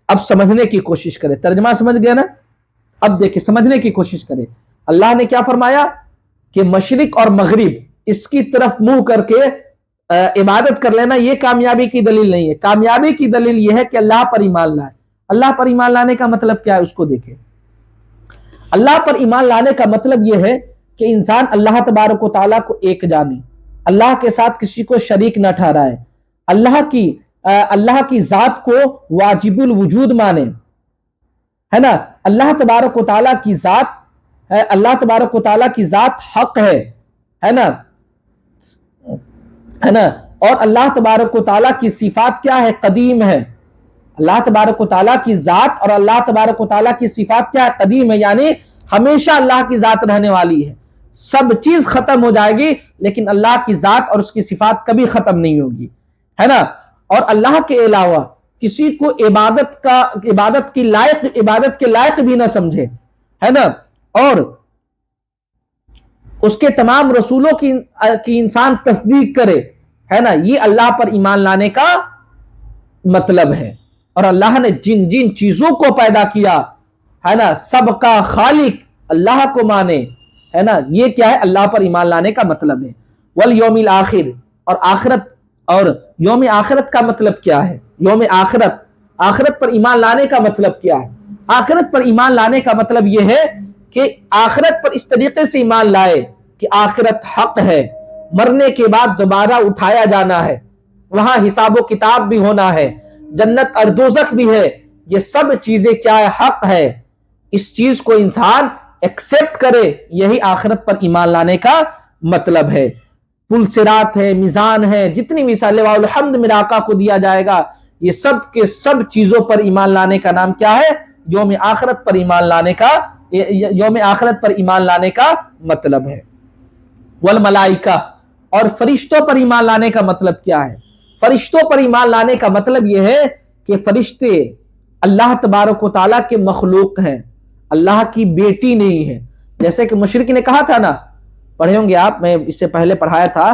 اب سمجھنے کی کوشش کرے، ترجمہ سمجھ گیا نا؟ اب دیکھیں سمجھنے کی کوشش کرے، اللہ نے کیا فرمایا کہ مشرق اور مغرب اس کی طرف منہ کر کے عبادت کر لینا یہ کامیابی کی دلیل نہیں ہے۔ کامیابی کی دلیل یہ ہے کہ اللہ پر ایمان لائے۔ اللہ پر ایمان لانے کا مطلب کیا ہے اس کو دیکھیں۔ اللہ پر ایمان لانے کا مطلب یہ ہے کہ انسان اللہ تبارک و تعالیٰ کو ایک جانے، اللہ کے ساتھ کسی کو شریک نہ ٹھہرائے، اللہ کی ذات کو واجب الوجود مانے، ہے نا، اللہ تبارک و تعالیٰ کی ذات ہے، اللہ تبارک و تعالیٰ کی ذات حق ہے نا، اور اللہ تبارک و تعالیٰ کی صفات کیا ہے؟ قدیم ہے۔ اللہ تبارک و تعالیٰ کی ذات اور اللہ تبارک و تعالیٰ کی صفات کیا ہے؟ قدیم ہے، یعنی ہمیشہ اللہ کی ذات رہنے والی ہے، سب چیز ختم ہو جائے گی لیکن اللہ کی ذات اور اس کی صفات کبھی ختم نہیں ہوگی، ہے نا، اور اللہ کے علاوہ کسی کو عبادت کے لائق بھی نہ سمجھے، ہے نا، اور اس کے تمام رسولوں کی انسان تصدیق کرے، ہے نا، یہ اللہ پر ایمان لانے کا مطلب ہے۔ اور اللہ نے جن جن چیزوں کو پیدا کیا، ہے نا، سب کا خالق اللہ کو مانے، ہے نا، یہ کیا ہے؟ اللہ پر ایمان لانے کا مطلب ہے۔ والیوم الآخر اور یوم آخرت کا مطلب کیا ہے؟ یوم آخرت پر ایمان لانے کا مطلب کیا ہے؟ آخرت پر ایمان لانے کا مطلب یہ ہے کہ آخرت پر اس طریقے سے ایمان لائے کہ آخرت حق ہے، مرنے کے بعد دوبارہ اٹھایا جانا ہے، وہاں حساب و کتاب بھی ہونا ہے، جنت اور دوزخ بھی ہے، یہ سب چیزیں کیا ہے؟ حق ہے۔ اس چیز کو انسان ایکسپٹ کرے، یہی آخرت پر ایمان لانے کا مطلب ہے۔ پل صراط ہے، میزان ہے، جتنی بھی لواء الحمد میرے آقا کو دیا جائے گا، یہ سب کے سب چیزوں پر ایمان لانے کا نام کیا ہے؟ یوم آخرت پر ایمان لانے کا مطلب ہے۔ والملائکہ اور فرشتوں پر ایمان لانے کا مطلب کیا ہے؟ فرشتوں پر ایمان لانے کا مطلب یہ ہے کہ فرشتے اللہ تبارک و تعالیٰ کے مخلوق ہیں، اللہ کی بیٹی نہیں ہے۔ جیسے کہ مشرک نے کہا تھا نا، پڑھے ہوں گے آپ، میں اس سے پہلے پڑھایا تھا،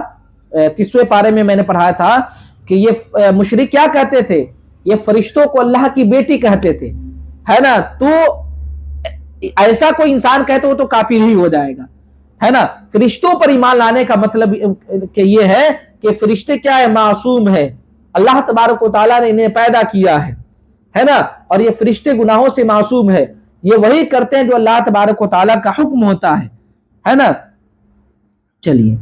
30ویں پارے میں میں نے پڑھایا تھا کہ یہ مشرک کیا کہتے تھے؟ یہ فرشتوں کو اللہ کی بیٹی کہتے تھے، ہے نا، تو ایسا کوئی انسان کہتے ہو تو کافر ہی ہو جائے گا، ہے نا۔ فرشتوں پر ایمان لانے کا مطلب کہ یہ ہے کہ فرشتے کیا ہے؟ معصوم ہے، اللہ تبارک و تعالیٰ نے انہیں پیدا کیا ہے نا، اور یہ فرشتے گناہوں سے معصوم ہے، یہ وہی کرتے ہیں جو اللہ تبارک و تعالیٰ کا حکم ہوتا ہے نا۔ چلیے،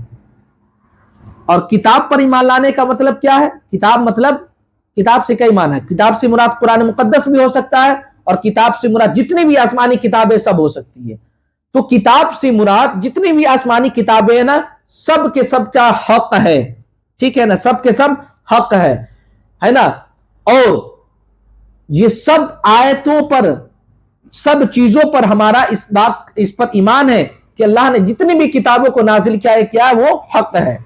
اور کتاب پر ایمان لانے کا مطلب کیا ہے؟ کتاب سے کئی معنی ہے، کتاب سے مراد قرآن مقدس بھی ہو سکتا ہے، اور کتاب سے مراد جتنی بھی آسمانی کتابیں سب ہو سکتی ہے۔ تو کتاب سے مراد جتنی بھی آسمانی کتابیں ہیں نا، سب کے سب کا حق ہے، ٹھیک ہے نا، سب کے سب حق ہے نا، اور یہ سب آیتوں پر، سب چیزوں پر ہمارا اس پر ایمان ہے کہ اللہ نے جتنی بھی کتابوں کو نازل کیا ہے کیا وہ حق ہے،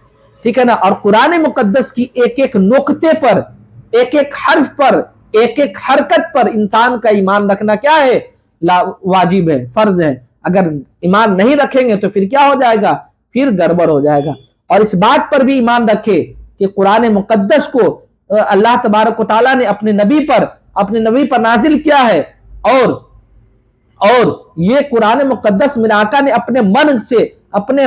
ٹھیک ہے نا۔ اور قرآن مقدس کی ایک ایک نقطے پر، ایک ایک حرف پر، ایک ایک حرکت پر انسان کا ایمان رکھنا کیا ہے؟ واجب ہے، فرض ہے۔ اگر ایمان نہیں رکھیں گے تو پھر کیا ہو جائے گا؟ پھر گڑبڑ ہو جائے گا۔ اور اس بات پر بھی ایمان رکھے کہ قرآن مقدس کو اللہ تبارک و تعالیٰ نے اپنے نبی پر نازل کیا ہے، اور اور یہ قرآن مقدس میرے آقا نے اپنے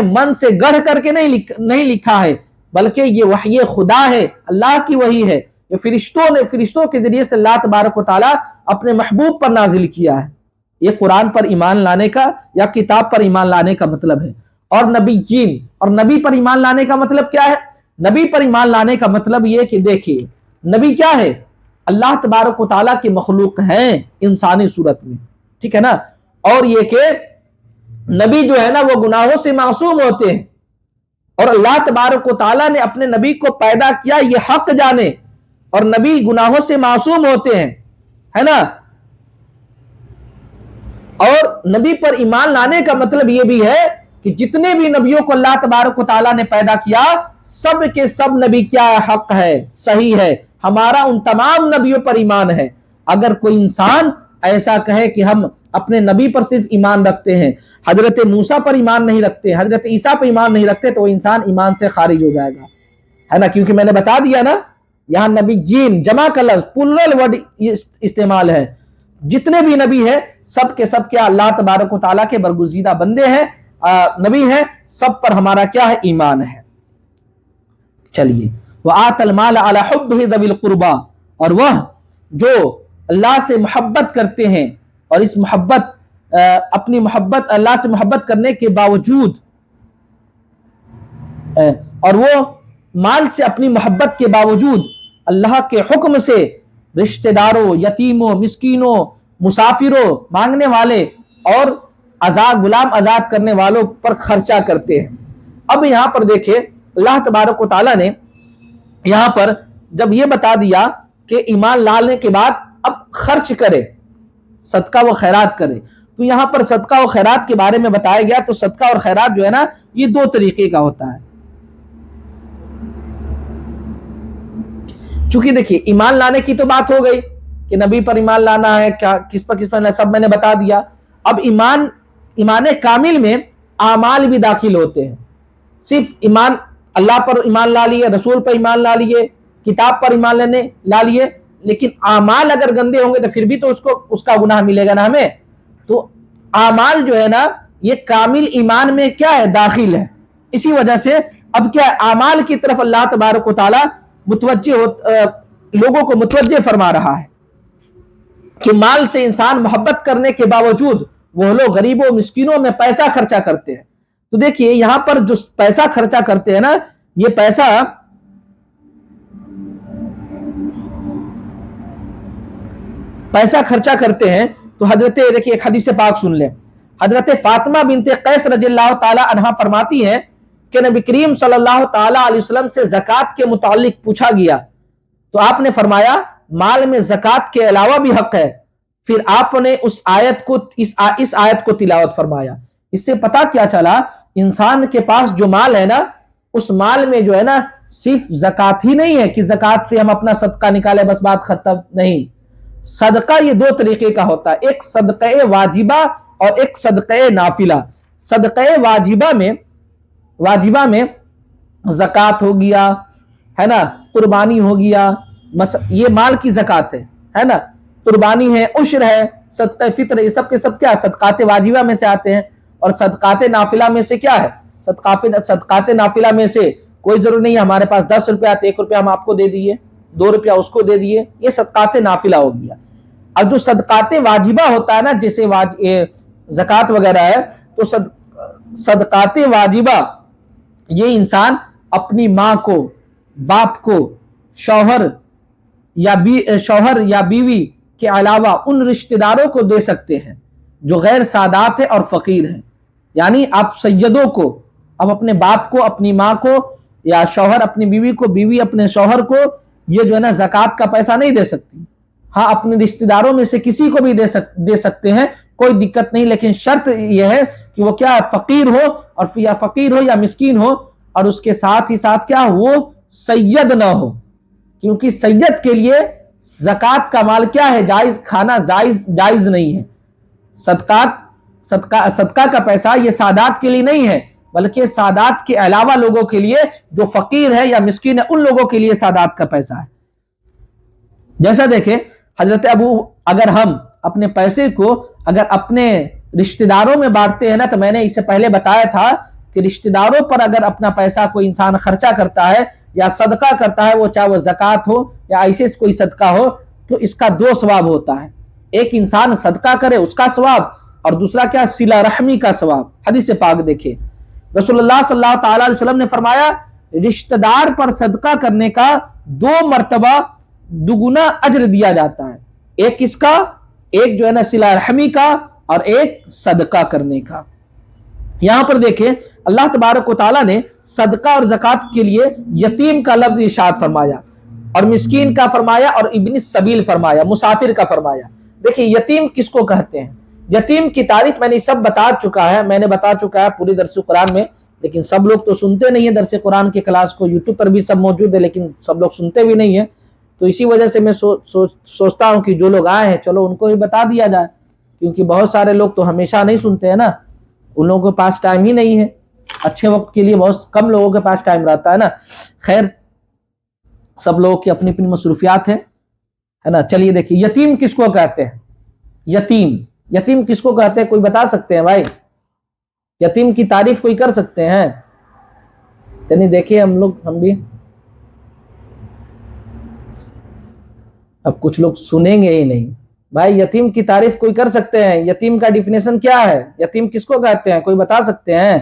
من سے گڑھ کر کے نہیں لکھا ہے، بلکہ یہ وحی خدا ہے، اللہ کی وحی ہے، یہ فرشتوں کے ذریعے سے اللہ تبارک و تعالیٰ اپنے محبوب پر نازل کیا ہے۔ یہ قرآن پر ایمان لانے کا یا کتاب پر ایمان لانے کا مطلب ہے۔ اور نبی پر ایمان لانے کا مطلب کیا ہے؟ نبی پر ایمان لانے کا مطلب یہ کہ دیکھیے نبی کیا ہے؟ اللہ تبارک و تعالیٰ کی مخلوق ہیں انسانی صورت میں، ٹھیک ہے نا؟ اور یہ کہ نبی جو ہے نا وہ گناہوں سے معصوم ہوتے ہیں، اور اللہ تبارک و تعالیٰ نے اپنے نبی کو پیدا کیا یہ حق جانے، اور نبی گناہوں سے معصوم ہوتے ہیں، ہے نا؟ اور نبی پر ایمان لانے کا مطلب یہ بھی ہے کہ جتنے بھی نبیوں کو اللہ تبارک و تعالیٰ نے پیدا کیا سب کے سب نبی کیا حق ہے، صحیح ہے، ہمارا ان تمام نبیوں پر ایمان ہے۔ اگر کوئی انسان ایسا کہے کہ ہم اپنے نبی پر صرف ایمان رکھتے ہیں، حضرت موسیٰ پر ایمان نہیں رکھتے، حضرت عیسیٰ پر ایمان نہیں رکھتے، تو وہ انسان ایمان سے خارج ہو جائے گا، ہے نا؟ کیونکہ میں نے بتا دیا نا یہاں نبی جین جمع کا لفظ پلرل ورڈ استعمال ہے، جتنے بھی نبی ہیں سب کے سب کیا اللہ تبارک و تعالیٰ کے برگزیدہ بندے ہیں، نبی ہیں، سب پر ہمارا کیا ہے؟ ایمان ہے۔ چلیے وَآتَ الْمَالَ عَلَى حُبِّهِ ذَوِي الْقُرْبَى، اور وہ جو اللہ سے محبت کرتے ہیں اور اس اپنی محبت اللہ سے محبت کرنے کے باوجود اور وہ مال سے اپنی محبت کے باوجود اللہ کے حکم سے رشتہ داروں، یتیموں، مسکینوں، مسافروں، مانگنے والے اور غلام آزاد کرنے والوں پر خرچہ کرتے ہیں۔ اب یہاں پر دیکھیں اللہ تبارک و تعالیٰ نے یہاں پر جب یہ بتا دیا کہ ایمان لانے کے بعد اب خرچ کرے، صدقہ و خیرات کرے، تو یہاں پر صدقہ و خیرات کے بارے میں بتایا گیا۔ تو صدقہ اور خیرات جو ہے نا یہ دو طریقے کا ہوتا ہے۔ چونکہ دیکھیے ایمان لانے کی تو بات ہو گئی کہ نبی پر ایمان لانا ہے، کیا کس پر سب میں نے بتا دیا۔ اب ایمان کامل میں اعمال بھی داخل ہوتے ہیں۔ صرف ایمان اللہ پر ایمان لا لیے، رسول پر ایمان لا لیے، کتاب پر ایمان لا لیے، لیکن اعمال اگر گندے ہوں گے تو پھر بھی تو اس کا گناہ ملے گا نا ہمیں۔ تو اعمال جو ہے نا یہ کامل ایمان میں کیا ہے؟ داخل ہے۔ اسی وجہ سے اب کیا اعمال کی طرف اللہ تبارک و تعالیٰ لوگوں کو متوجہ فرما رہا ہے کہ مال سے انسان محبت کرنے کے باوجود وہ لوگ غریبوں مسکینوں میں پیسہ خرچہ کرتے ہیں۔ تو دیکھیے یہاں پر جو پیسہ خرچہ کرتے ہیں نا یہ پیسہ خرچہ کرتے ہیں تو دیکھیے ایک حدیث پاک سن لیں۔ حضرت فاطمہ بنت قیس رضی اللہ تعالی عنہا فرماتی ہیں کہ نبی کریم صلی اللہ تعالی علیہ وسلم سے زکوٰۃ کے متعلق پوچھا گیا تو آپ نے فرمایا مال میں زکوٰۃ کے علاوہ بھی حق ہے۔ پھر آپ نے اس آیت کو تلاوت فرمایا۔ اس سے پتہ کیا چلا انسان کے پاس جو مال ہے نا اس مال میں جو ہے نا صرف زکوٰۃ ہی نہیں ہے کہ زکوٰۃ سے ہم اپنا صدقہ نکالے بس بات ختم، نہیں۔ صدقہ یہ دو طریقے کا ہوتا ہے، ایک صدقہ واجبہ اور ایک صدقہ نافلہ۔ صدقہ واجبہ میں زکوٰۃ ہو گیا، ہے نا، قربانی ہو گیا، یہ مال کی زکوٰۃ ہے نا، قربانی ہے، عشر ہے، صدقہ فطر، یہ سب کے سب کیا صدقات واجبہ میں سے آتے ہیں۔ اور صدقات نافلہ میں سے کیا ہے؟ صدقات نافلہ میں سے کوئی ضرور نہیں ہمارے پاس 10 روپیہ 1 روپیہ ہم آپ کو دے دیے، 2 روپیہ اس کو دے دیے، یہ صدقات نافلہ ہو گیا۔ اور جو صدقات واجبہ ہوتا ہے نا جیسے زکوٰۃ وغیرہ ہے، تو صدقات واجبہ یہ انسان اپنی ماں کو، باپ کو، شوہر یا بیوی کے علاوہ ان رشتہ داروں کو دے سکتے ہیں جو غیر سادات ہیں اور فقیر ہیں۔ یعنی آپ سیدوں کو، اب اپنے باپ کو، اپنی ماں کو، یا شوہر اپنی بیوی کو، بیوی اپنے شوہر کو یہ جو ہے نا زکوٰۃ کا پیسہ نہیں دے سکتی۔ ہاں اپنے رشتہ داروں میں سے کسی کو بھی دے سکتے ہیں، کوئی دقت نہیں، لیکن شرط یہ ہے کہ وہ کیا فقیر ہو، اور یا فقیر ہو یا مسکین ہو، اور اس کے ساتھ ہی ساتھ کیا وہ سید نہ ہو، کیونکہ سید کے لیے زکوٰۃ کا مال کیا ہے؟ جائز کھانا جائز نہیں ہے۔ صدقہ کا پیسہ یہ سادات کے لیے نہیں ہے، بلکہ سادات کے علاوہ لوگوں کے لیے جو فقیر ہے یا مسکین ہے ان لوگوں کے لیے سادات کا پیسہ ہے۔ جیسا دیکھیں حضرت اگر ہم اپنے پیسے کو اگر اپنے رشتہ داروں میں بانٹتے ہیں نا، تو میں نے اسے پہلے بتایا تھا کہ رشتہ داروں پر اگر اپنا پیسہ کوئی انسان خرچہ کرتا ہے یا صدقہ کرتا ہے، وہ چاہے وہ زکوٰۃ ہو یا ایسے کوئی صدقہ ہو، تو اس کا دو ثواب ہوتا ہے. ایک انسان صدقہ کرے اس کا ثواب، اور دوسرا کیا؟ صلہ رحمی کا ثواب. حدیث پاک دیکھیں، رسول اللہ صلی اللہ تعالی علیہ وسلم نے فرمایا رشتہ دار پر صدقہ کرنے کا 2 مرتبہ دگنا اجر دیا جاتا ہے. ایک کس کا؟ ایک جو ہے نا صلہ رحمی کا، اور ایک صدقہ کرنے کا. یہاں پر دیکھیں اللہ تبارک و تعالیٰ نے صدقہ اور زکوٰۃ کے لیے یتیم کا لفظ ارشاد فرمایا، اور مسکین کا فرمایا، اور ابن السبیل فرمایا، مسافر کا فرمایا. دیکھیں یتیم کس کو کہتے ہیں؟ یتیم کی تعریف میں نے سب بتا چکا ہے پوری درس قرآن میں، لیکن سب لوگ تو سنتے نہیں ہیں درس قرآن کی کلاس کو. یوٹیوب پر بھی سب موجود ہے لیکن سب لوگ سنتے بھی نہیں ہیں. تو اسی وجہ سے میں سوچتا ہوں کہ جو لوگ آئے ہیں چلو ان کو بھی بتا دیا جائے، کیونکہ بہت سارے لوگ تو ہمیشہ نہیں سنتے ہیں نا، ان لوگوں کے پاس ٹائم ہی نہیں ہے. اچھے وقت کے لیے بہت کم لوگوں کے پاس ٹائم رہتا ہے نا. خیر، سب لوگوں کی اپنی اپنی مصروفیات ہے نا. چلیے دیکھیے یتیم کس کو کہتے ہیں؟ یتیم کس کو کہتے ہیں؟ کوئی بتا سکتے ہیں بھائی؟ یتیم کی تعریف کوئی کر سکتے ہیں؟ چلیے دیکھیے ہم بھی اب کچھ لوگ سنیں گے ہی نہیں. بھائی یتیم کی تعریف کوئی کر سکتے ہیں؟ یتیم کا ڈیفینیشن کیا ہے؟ یتیم کس کو کہتے ہیں؟ کوئی بتا سکتے ہیں؟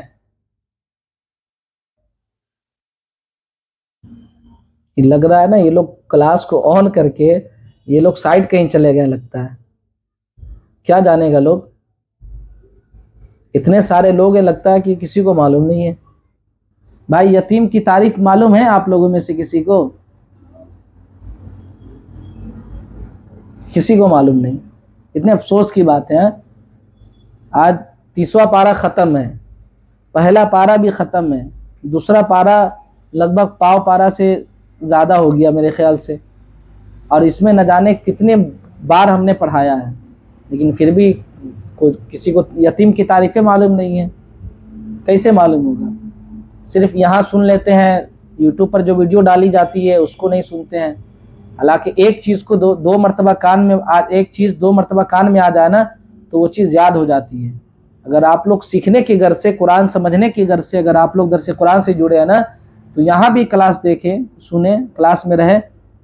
لگ رہا ہے نا یہ لوگ کلاس کو آن کر کے یہ لوگ سائٹ کہیں چلے گئے لگتا ہے. کیا جانے گا لوگ، اتنے سارے لوگ ہیں، لگتا ہے کہ کسی کو معلوم نہیں ہے. بھائی یتیم کی تعریف معلوم ہے آپ لوگوں میں سے کسی کو؟ کسی کو معلوم نہیں. اتنے افسوس کی بات ہے. آج 30واں پارہ ختم ہے، پہلا پارہ بھی ختم ہے، دوسرا پارہ لگ بھگ پاؤ پارہ سے زیادہ ہو گیا میرے خیال سے، اور اس میں نہ جانے کتنے بار ہم نے پڑھایا ہے، لیکن پھر بھی کسی کو یتیم کی تعریفیں معلوم نہیں ہیں. کیسے معلوم ہوگا؟ صرف یہاں سن لیتے ہیں، یوٹیوب پر جو ویڈیو ڈالی جاتی ہے اس کو نہیں سنتے ہیں. حالانکہ ایک چیز کو دو مرتبہ کان میں ایک چیز 2 مرتبہ کان میں آ جائے نا تو وہ چیز یاد ہو جاتی ہے. اگر آپ لوگ سیکھنے کی غرض سے، قرآن سمجھنے کی غرض سے اگر آپ لوگ درس قرآن سے جڑے ہیں نا، تو یہاں بھی کلاس دیکھیں، سنیں، کلاس میں رہیں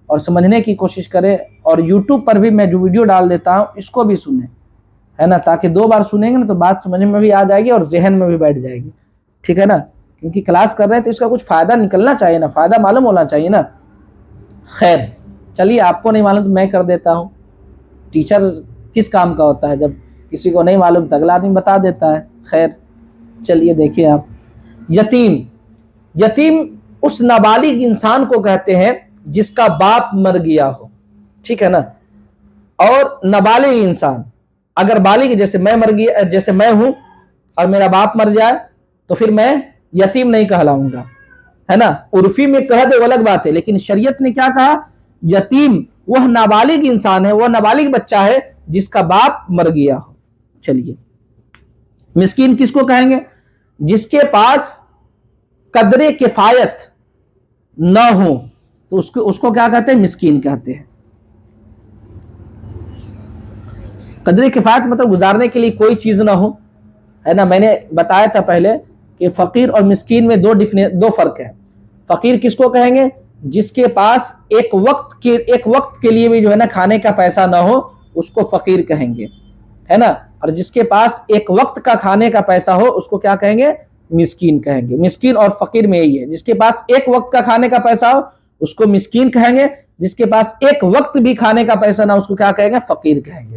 اور سمجھنے کی کوشش کریں. اور یوٹیوب پر بھی میں جو ویڈیو ڈال دیتا ہوں اس کو بھی سنیں، ہے نا، تاکہ 2 بار سنیں گے نا تو بات سمجھ میں بھی آ جائے گی اور ذہن میں بھی بیٹھ جائے گی. ٹھیک ہے نا؟ کیونکہ کلاس کر رہے ہیں تو اس کا کچھ فائدہ نکلنا چاہیے نا، فائدہ معلوم ہونا چاہیے نا. خیر چلیے، آپ کو نہیں معلوم تو میں کر دیتا ہوں. ٹیچر کس کام کا ہوتا ہے؟ جب کسی کو نہیں معلوم تو اگلا آدمی بتا دیتا ہے. خیر چلیے دیکھیں آپ، یتیم اس نابالغ انسان کو کہتے ہیں جس کا باپ مر گیا ہو. ٹھیک ہے نا؟ اور نابالغ انسان اگر بالغ، جیسے میں مر گیا، جیسے میں ہوں اور میرا باپ مر جائے تو پھر میں یتیم نہیں کہلاؤں گا، ہے نا. عرفی میں کہہ دے وہ الگ بات ہے، لیکن شریعت نے کیا کہا؟ یتیم وہ نابالغ انسان ہے، وہ نابالغ بچہ ہے جس کا باپ مر گیا ہو. چلیے مسکین کس کو کہیں گے؟ جس کے پاس قدر کفایت نہ ہو تو اس کو کیا کہتے ہیں؟ مسکین کہتے ہیں. قدر کفایت مطلب گزارنے کے لیے کوئی چیز نہ ہو، ہے نا. میں نے بتایا تھا پہلے کہ فقیر اور مسکین میں دو فرق ہے. فقیر کس کو کہیں گے؟ جس کے پاس ایک وقت کے لیے بھی جو ہے نا کھانے کا پیسہ نہ ہو، اس کو فقیر کہیں گے، ہے نا. اور جس کے پاس ایک وقت کا کھانے کا پیسہ ہو اس کو کیا کہیں گے؟ مسکین کہیں گے. مسکین اور فقیر میں یہی ہے، جس کے پاس ایک وقت کا کھانے کا پیسہ ہو اس کو مسکین کہیں گے، جس کے پاس ایک وقت بھی کھانے کا پیسہ نہ اس کو کیا کہیں گے؟ فقیر کہیں گے.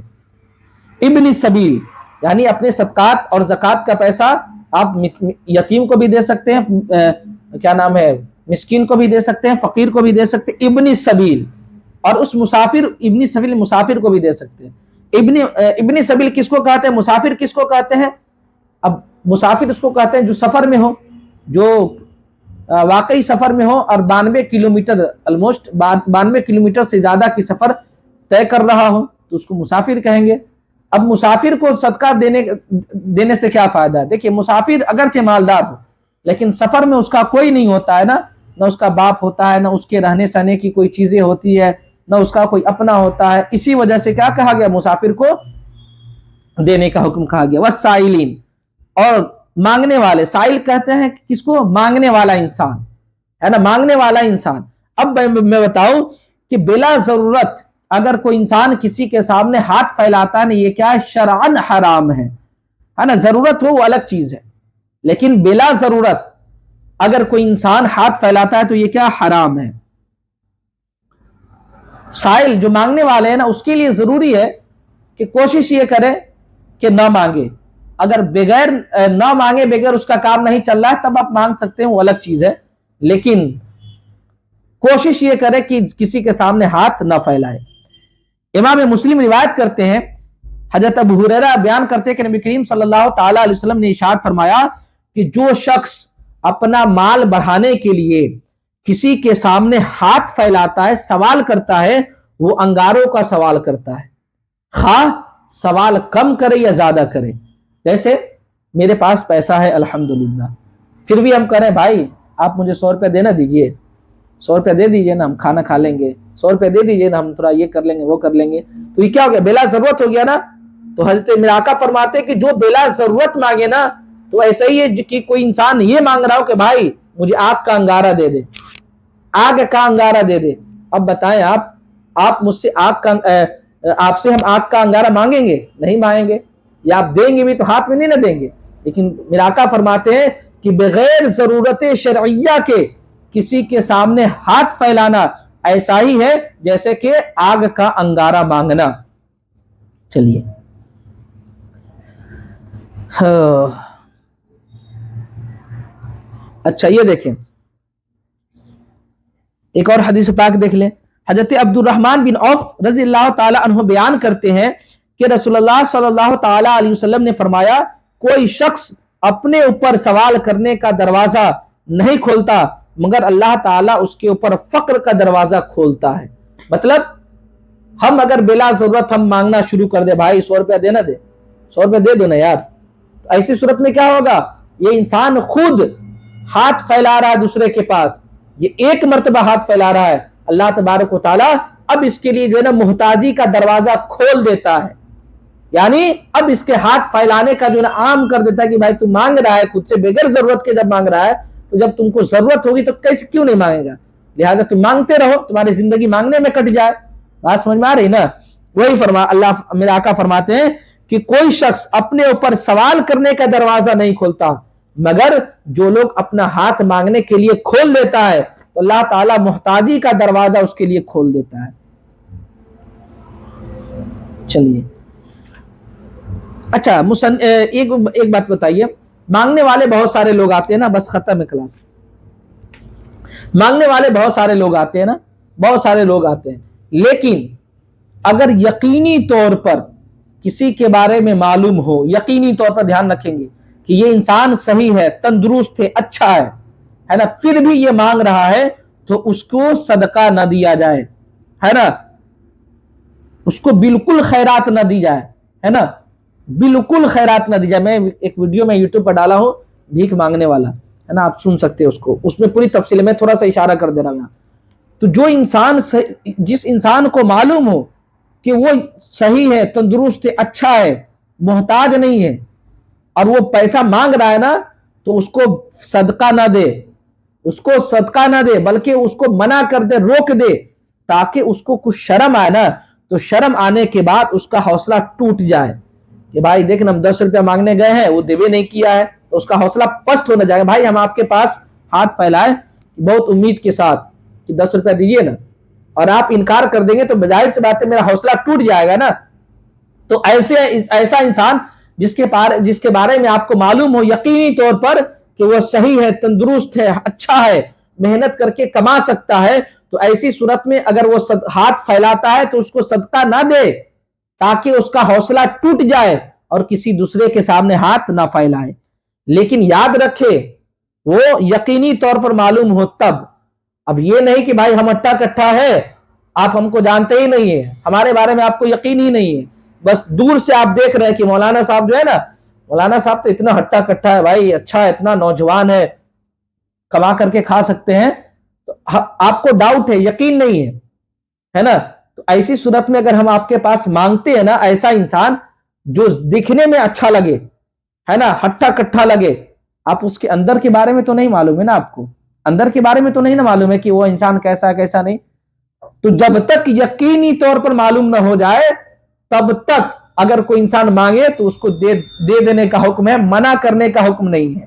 ابن السبیل یعنی اپنے صدقات اور زکوٰۃ کا پیسہ آپ یتیم کو بھی دے سکتے ہیں، کیا نام ہے، مسکین کو بھی دے سکتے ہیں، فقیر کو بھی دے سکتے ہیں. ابن السبیل، اور اس ابن السبیل مسافر کو بھی دے سکتے ہیں. ابن السبیل کس کو کہتے ہیں؟ مسافر کس کو کہتے ہیں؟ اب مسافر اس کو کہتے ہیں جو سفر میں ہو، جو واقعی سفر میں ہو اور 92 کلومیٹر آلموسٹ 92 کلومیٹر سے زیادہ کی سفر طے کر رہا ہو تو اس کو مسافر کہیں گے. اب مسافر کو صدقہ دینے سے کیا فائدہ ہے؟ دیکھیے مسافر اگرچہ مالدار ہو لیکن سفر میں اس کا کوئی نہیں ہوتا ہے نا اس کا باپ ہوتا ہے، نہ اس کے رہنے سہنے کی کوئی چیزیں ہوتی ہے، نہ اس کا کوئی اپنا ہوتا ہے. اسی وجہ سے کیا کہا گیا؟ مسافر کو دینے کا حکم کہا گیا. والسائلین، اور مانگنے والے. سائل کہتے ہیں کس کو؟ مانگنے والا انسان ہے نا، مانگنے والا انسان. اب میں بتاؤں کہ بلا ضرورت اگر کوئی انسان کسی کے سامنے ہاتھ پھیلاتا ہے نا، یہ کیا ہے؟ شرعن حرام ہے نا. ضرورت ہو وہ الگ چیز ہے، لیکن بلا ضرورت اگر کوئی انسان ہاتھ پھیلاتا ہے تو یہ کیا؟ حرام ہے. سائل جو مانگنے والے ہیں نا، اس کے لیے ضروری ہے کہ کوشش یہ کرے کہ نہ مانگے. اگر بغیر نہ مانگے، بغیر اس کا کام نہیں چل رہا ہے، تب آپ مانگ سکتے ہیں، وہ الگ چیز ہے. لیکن کوشش یہ کرے کہ کسی کے سامنے ہاتھ نہ پھیلائے. امام مسلم روایت کرتے ہیں، حضرت ابو ہریرہ بیان کرتے ہیں کہ نبی کریم صلی اللہ تعالی علیہ وسلم نے ارشاد فرمایا کہ جو شخص اپنا مال بڑھانے کے لیے کسی کے سامنے ہاتھ پھیلاتا ہے، سوال کرتا ہے، وہ انگاروں کا سوال کرتا ہے، خواہ سوال کم کرے یا زیادہ کرے. جیسے میرے پاس پیسہ ہے الحمدللہ، پھر بھی ہم کریں بھائی آپ مجھے 100 روپے دینا دیجئے، 100 روپے دے دیجئے نا، ہم کھانا کھا لیں گے، 100 روپے دے دیجئے نا، ہم تھوڑا یہ کر لیں گے وہ کر لیں گے. تو یہ کیا ہو گیا؟ بلا ضرورت ہو گیا نا. تو حضرت میرے آقا فرماتے کہ جو بلا ضرورت مانگے نا، تو ایسا ہی ہے کہ کوئی انسان یہ مانگ رہا ہو کہ بھائی مجھے آگ کا انگارہ دے دے، آگ کا انگارہ دے دے. اب بتائیں آپ مجھ سے آپ سے ہم آگ کا انگارہ مانگیں گے؟ نہیں مانگیں گے. یا آپ دیں گے بھی تو ہاتھ میں نہیں نہ دیں گے. لیکن میرے آقا فرماتے ہیں کہ بغیر ضرورت شرعیہ کے کسی کے سامنے ہاتھ پھیلانا ایسا ہی ہے جیسے کہ آگ کا انگارہ مانگنا. چلیے اچھا یہ دیکھیں، ایک اور حدیث پاک دیکھ لیں. حضرت عبد الرحمن بن عوف رضی اللہ تعالی عنہ بیان کرتے ہیں کہ رسول اللہ صلی اللہ تعالی علیہ وسلم نے فرمایا کوئی شخص اپنے اوپر سوال کرنے کا دروازہ نہیں کھولتا مگر اللہ تعالیٰ اس کے اوپر فقر کا دروازہ کھولتا ہے. مطلب ہم اگر بلا ضرورت ہم مانگنا شروع کر دے، بھائی 100 روپیہ دینا دے، 100 روپیہ دے دو نا یار، تو ایسی صورت میں کیا ہوگا؟ یہ انسان خود ہاتھ پھیلا رہا ہے دوسرے کے پاس، یہ ایک مرتبہ ہاتھ پھیلا رہا ہے. اللہ تبارک و تعالیٰ اب اس کے لیے جو ہے نا محتاجی کا دروازہ کھول دیتا ہے. یعنی اب اس کے ہاتھ پھیلانے کا جو ہے نا عام کر دیتا ہے کہ بھائی تم مانگ رہا ہے خود سے بغیر ضرورت کے، جب مانگ رہا ہے تو جب تم کو ضرورت ہوگی تو کیسے کیوں نہیں مانگے گا؟ لہذا تم مانگتے رہو، تمہاری زندگی مانگنے میں کٹ جائے. بات سمجھ میں آ رہی نا؟ وہی اللہ میرے آقا فرماتے ہیں کہ کوئی شخص اپنے اوپر سوال کرنے کا دروازہ نہیں کھولتا مگر جو لوگ اپنا ہاتھ مانگنے کے لیے کھول دیتا ہے تو اللہ تعالیٰ محتاجی کا دروازہ اس کے لیے کھول دیتا ہے. چلیے اچھا ایک بات بتائیے، مانگنے والے بہت سارے لوگ آتے ہیں نا، بس ختم ہے کلاس. مانگنے والے بہت سارے لوگ آتے ہیں نا، بہت سارے لوگ آتے ہیں، لیکن اگر یقینی طور پر کسی کے بارے میں معلوم ہو، یقینی طور پر دھیان رکھیں گے کہ یہ انسان صحیح ہے، تندرست ہے، اچھا ہے نا، پھر بھی یہ مانگ رہا ہے تو اس کو صدقہ نہ دیا جائے، ہے نا، اس کو بالکل خیرات نہ دی جائے، ہے نا، بالکل خیرات نہ دی جائے. میں ایک ویڈیو میں یوٹیوب پر ڈالا ہوں بھیک مانگنے والا، ہے نا، آپ سن سکتے ہیں اس کو، اس میں پوری تفصیل میں تھوڑا سا اشارہ کر دے رہا ہوں. تو جو انسان جس انسان کو معلوم ہو کہ وہ صحیح ہے، تندرست ہے، اچھا ہے، محتاج نہیں ہے، اور وہ پیسہ مانگ رہا ہے نا، تو اس کو صدقہ نہ دے، اس کو صدقہ نہ دے، بلکہ اس کو منع کر دے، روک دے، تاکہ اس کو کچھ شرم آئے نا. تو شرم آنے کے بعد اس کا حوصلہ ٹوٹ جائے کہ بھائی دیکھنا ہم 10 روپیہ مانگنے گئے ہیں، وہ دیوے نہیں کیا ہے، تو اس کا حوصلہ پست ہونا جائے گا. بھائی ہم آپ کے پاس ہاتھ پھیلائے بہت امید کے ساتھ کہ 10 روپیہ دیجیے نا، اور آپ انکار کر دیں گے تو ظاہر سی بات ہے میرا حوصلہ ٹوٹ جائے گا نا. تو ایسا انسان جس کے بارے میں آپ کو معلوم ہو یقینی طور پر کہ وہ صحیح ہے، تندرست ہے، اچھا ہے، محنت کر کے کما سکتا ہے، تو ایسی صورت میں اگر وہ ہاتھ پھیلاتا ہے تو اس کو صدقہ نہ دے تاکہ اس کا حوصلہ ٹوٹ جائے اور کسی دوسرے کے سامنے ہاتھ نہ پھیلائے. لیکن یاد رکھے وہ یقینی طور پر معلوم ہو تب. اب یہ نہیں کہ بھائی ہم اٹھا کٹھا ہے، آپ ہم کو جانتے ہی نہیں ہیں، ہمارے بارے میں آپ کو یقین ہی نہیں ہے، بس دور سے آپ دیکھ رہے ہیں کہ مولانا صاحب جو ہے نا، مولانا صاحب تو اتنا ہٹا کٹھا ہے بھائی، اچھا ہے، اتنا نوجوان ہے، کما کر کے کھا سکتے ہیں، تو آپ کو ڈاؤٹ ہے، یقین نہیں ہے نا، تو ایسی صورت میں اگر ہم آپ کے پاس مانگتے ہیں نا ایسا انسان جو دکھنے میں اچھا لگے ہے نا, ہٹا کٹھا لگے, آپ اس کے اندر کے بارے میں تو نہیں معلوم ہے نا, آپ کو اندر کے بارے میں تو نہیں نا معلوم ہے کہ وہ انسان کیسا کیسا نہیں. تو جب تک یقینی طور پر معلوم نہ ہو جائے تب تک اگر کوئی انسان مانگے تو اس کو دے دینے کا حکم ہے, منع کرنے کا حکم نہیں ہے.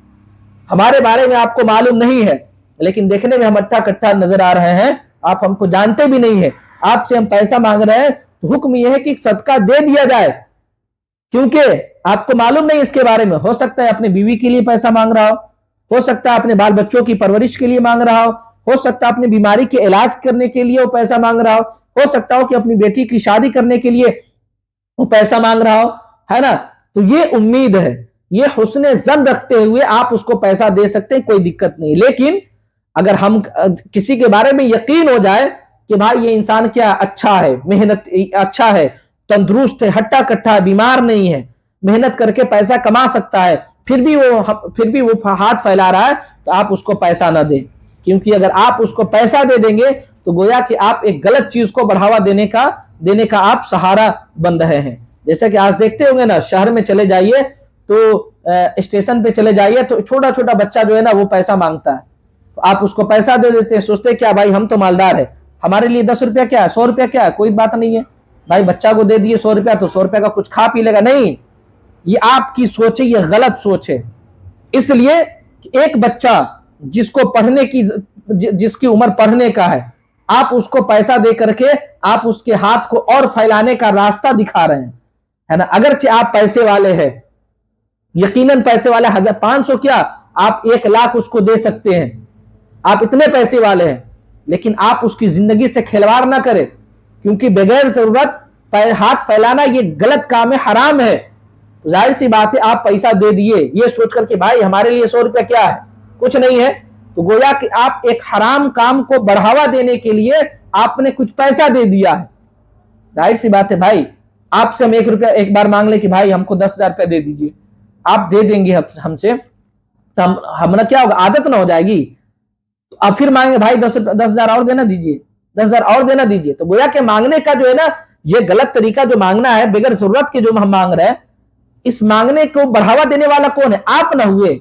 ہمارے بارے میں آپ کو معلوم نہیں ہے لیکن دیکھنے میں ہم اٹھا کٹھا نظر آ رہے ہیں, آپ ہم کو جانتے بھی نہیں ہیں, آپ سے ہم پیسہ مانگ رہے ہیں تو حکم یہ ہے کہ صدقہ دے دیا جائے, کیونکہ آپ کو معلوم نہیں اس کے بارے میں. ہو سکتا ہے اپنے بیوی کے لیے پیسہ مانگ رہا ہو سکتا ہے اپنے بال بچوں کی پرورش کے لیے مانگ رہا ہو سکتا ہے اپنی بیماری کے علاج کرنے کے لیے وہ پیسہ مانگ رہا ہو سکتا ہو کہ اپنی بیٹی کی شادی کرنے کے لیے وہ پیسہ مانگ رہا ہو, ہے نا. تو یہ امید ہے, یہ حسن ظن رکھتے ہوئے آپ اس کو پیسہ دے سکتے ہیں, کوئی دقت نہیں. لیکن اگر ہم کسی کے بارے میں یقین ہو جائے کہ بھائی یہ انسان کیا اچھا ہے, محنت اچھا ہے, تندرست ہے, ہٹا کٹھا ہے, بیمار نہیں ہے, محنت کر کے پیسہ کما سکتا ہے, پھر بھی وہ ہاتھ پھیلا رہا ہے, تو آپ اس کو پیسہ نہ دیں. کیونکہ اگر آپ اس کو پیسہ دے دیں گے تو گویا کہ آپ ایک غلط چیز کو بڑھاوا دینے کا آپ سہارا بن رہے ہیں. جیسا کہ آج دیکھتے ہوں گے نا, شہر میں چلے جائیے تو اسٹیشن پہ چلے جائیے تو چھوٹا چھوٹا بچہ جو ہے نا وہ پیسہ مانگتا ہے, تو آپ اس کو پیسہ دے دیتے ہیں, سوچتے کیا بھائی ہم تو مالدار ہے, ہمارے لیے 10 روپیہ کیا ہے, 100 روپیہ کیا ہے, کوئی بات نہیں ہے بھائی, بچہ کو دے دیے 100 روپیہ تو 100 روپیہ کا کچھ کھا پی لے گا. نہیں, یہ آپ کی سوچ ہے, یہ غلط سوچ ہے. اس لیے ایک بچہ جس کی عمر پڑھنے کا ہے, آپ اس کو پیسہ دے کر کے آپ اس کے ہاتھ کو اور پھیلانے کا راستہ دکھا رہے ہیں, ہے نا. اگرچہ آپ پیسے والے ہیں, یقیناً پیسے والے, 500 کیا آپ 1 لاکھ اس کو دے سکتے ہیں, آپ اتنے پیسے والے ہیں, لیکن آپ اس کی زندگی سے کھلواڑ نہ کریں, کیونکہ بغیر ضرورت ہاتھ پھیلانا یہ غلط کام ہے, حرام ہے. ظاہر سی بات ہے آپ پیسہ دے دیے یہ سوچ کر کہ بھائی ہمارے لیے 100 روپیہ کیا ہے, کچھ نہیں ہے, تو گویا کہ آپ ایک حرام کام کو بڑھاوا دینے کے لیے آپ نے کچھ پیسہ دے دیا ہے. ظاہر سی بات ہے بھائی, آپ سے ہم 1 روپیہ ایک بار مانگ لیں کہ بھائی ہم کو 10,000 روپیہ دے دیجئے, آپ دے دیں گے ہم سے, تو ہمارا کیا ہوگا, عادت نہ ہو جائے گی. تو آپ پھر مانگیں بھائی 10,000 اور دینا دیجئے, 10,000 اور دینا دیجئے. تو گویا کہ مانگنے کا جو ہے نا یہ غلط طریقہ جو مانگنا ہے بغیر ضرورت کے جو ہم مانگ رہے ہیں, اس مانگنے کو بڑھاوا دینے والا کون ہے, آپ نہ ہوئے.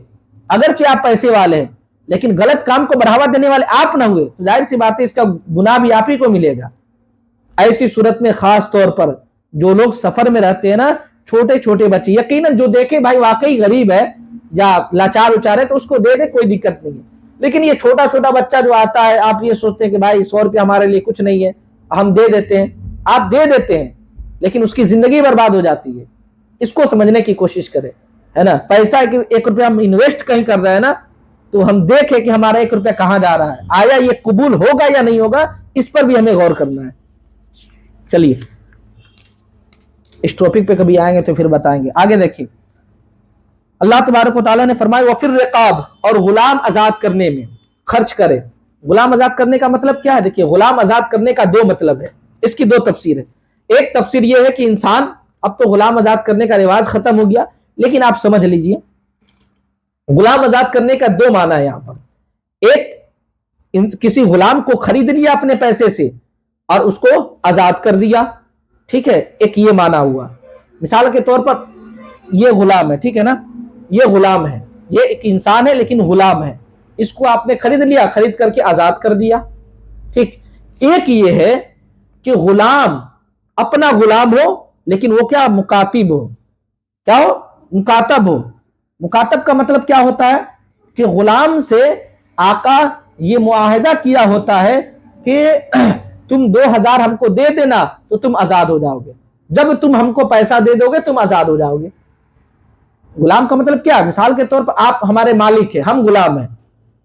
اگرچہ آپ پیسے والے ہیں لیکن غلط کام کو بڑھاوا دینے والے آپ نہ ہوئے, تو ظاہر سی بات ہے اس کا گناہ بھی آپ ہی کو ملے گا. ایسی صورت میں خاص طور پر جو لوگ سفر میں رہتے ہیں نا, چھوٹے چھوٹے بچے, یقیناً جو دیکھے بھائی واقعی غریب ہے یا لاچار اچار ہے تو اس کو دے دے, کوئی دقت نہیں ہے. لیکن یہ چھوٹا چھوٹا بچہ جو آتا ہے, آپ یہ سوچتے ہیں کہ بھائی 100 روپیہ ہمارے لیے کچھ نہیں ہے, ہم دے دیتے ہیں, آپ دے دیتے ہیں لیکن اس کی زندگی برباد ہو جاتی ہے. اس کو سمجھنے کی کوشش کریں, ہے نا. پیسہ 1 روپیہ ہم انویسٹ کہیں کر رہے ہیں نا, تو ہم دیکھیں کہ ہمارا 1 روپیہ کہاں جا رہا ہے, آیا یہ قبول ہوگا یا نہیں ہوگا, اس پر بھی ہمیں غور کرنا ہے. چلیے اس ٹاپک پہ کبھی آئیں گے تو پھر بتائیں گے. آگے دیکھیں, اللہ تبارک و تعالیٰ نے فرمایا وَفِي الرِّقَابِ, اور غلام آزاد کرنے میں خرچ کرے. غلام آزاد کرنے کا مطلب کیا ہے؟ دیکھیے غلام آزاد کرنے کا 2 مطلب ہے, اس کی 2 تفسیر ہے. ایک تفسیر یہ ہے کہ انسان, اب تو غلام آزاد کرنے کا رواج ختم ہو گیا, لیکن آپ سمجھ لیجئے غلام آزاد کرنے کا 2 معنی ہے یہاں پر. ایک, کسی غلام کو خرید لیا اپنے پیسے سے اور اس کو آزاد کر دیا, ٹھیک ہے, ایک یہ معنی ہوا. مثال کے طور پر یہ غلام ہے, ٹھیک ہے نا, یہ غلام ہے, یہ ایک انسان ہے لیکن غلام ہے, اس کو آپ نے خرید لیا, خرید کر کے آزاد کر دیا, ٹھیک. ایک یہ ہے کہ غلام اپنا غلام ہو لیکن وہ کیا, مکاتب ہو. کیا ہو, مکاتب ہو. مکاتب کا مطلب کیا ہوتا ہے کہ غلام سے آقا یہ معاہدہ کیا ہوتا ہے کہ تم 2,000 ہم کو دے دینا تو تم آزاد ہو جاؤ گے, جب تم ہم کو پیسہ دے دو گے تم آزاد ہو جاؤ گے. غلام کا مطلب کیا, مثال کے طور پر آپ ہمارے مالک ہیں, ہم غلام ہیں,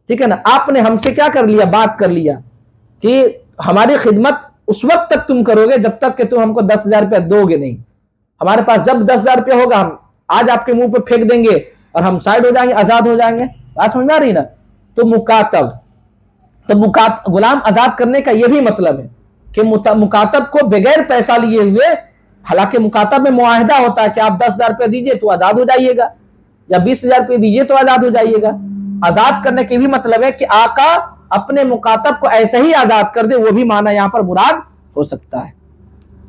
ٹھیک ہے نا. آپ نے ہم سے کیا کر لیا, بات کر لیا کہ ہماری خدمت اس وقت تک تم کرو گے جب تک کہ تم ہم کو 10,000 روپیہ دو گے نہیں. ہمارے پاس جب 10,000 روپیہ ہوگا ہم آج آپ کے منہ پہ پھینک دیں گے اور ہم سائڈ ہو جائیں گے, آزاد ہو جائیں گے. بات سمجھ میں آ رہی نا. تو غلام آزاد کرنے کا یہ بھی مطلب ہے کہ مکاتب کو بغیر پیسہ لیے ہوئے, حالانکہ مکاتب میں معاہدہ ہوتا ہے کہ آپ 10,000 روپیہ دیجئے تو آزاد ہو جائیے گا, یا 20,000 روپیہ دیجئے تو آزاد ہو جائیے گا. آزاد کرنے کے بھی مطلب ہے کہ آقا اپنے مکاتب کو ایسے ہی آزاد کر دے, وہ بھی معنی یہاں پر مراد ہو سکتا ہے.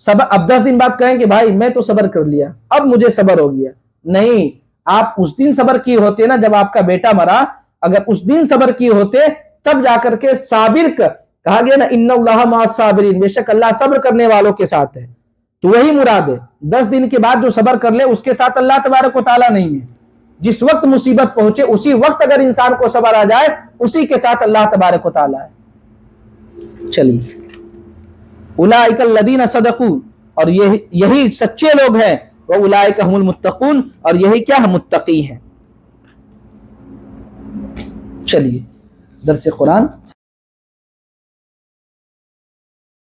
صبر، اب 10 دن بعد کہیں کہ بھائی میں تو صبر کر لیا، اب مجھے صبر ہو گیا، نہیں، آپ اس دن صبر کیے ہوتے نا جب آپ کا بیٹا مرا، اگر اس دن صبر کیے ہوتے تب جا کر کے صابر کہا گیا نا، ان اللہ مع الصابرین، بے شک اللہ صبر کرنے والوں کے ساتھ ہے، تو وہی مراد ہے۔ 10 دن کے بعد جو صبر کر لے اس کے ساتھ اللہ تبارک و تعالیٰ نہیں ہے۔ جس وقت مصیبت پہنچے اسی وقت اگر انسان کو صبر آ جائے اسی کے ساتھ اللہ تبارک و تعالیٰ ہے۔ چلیے، اولئک الذین صدقوا، اور یہی سچے لوگ ہیں، واولئک هم المتقون، اور یہی کیا ہے؟ متقی ہیں۔ چلیے، درس قرآن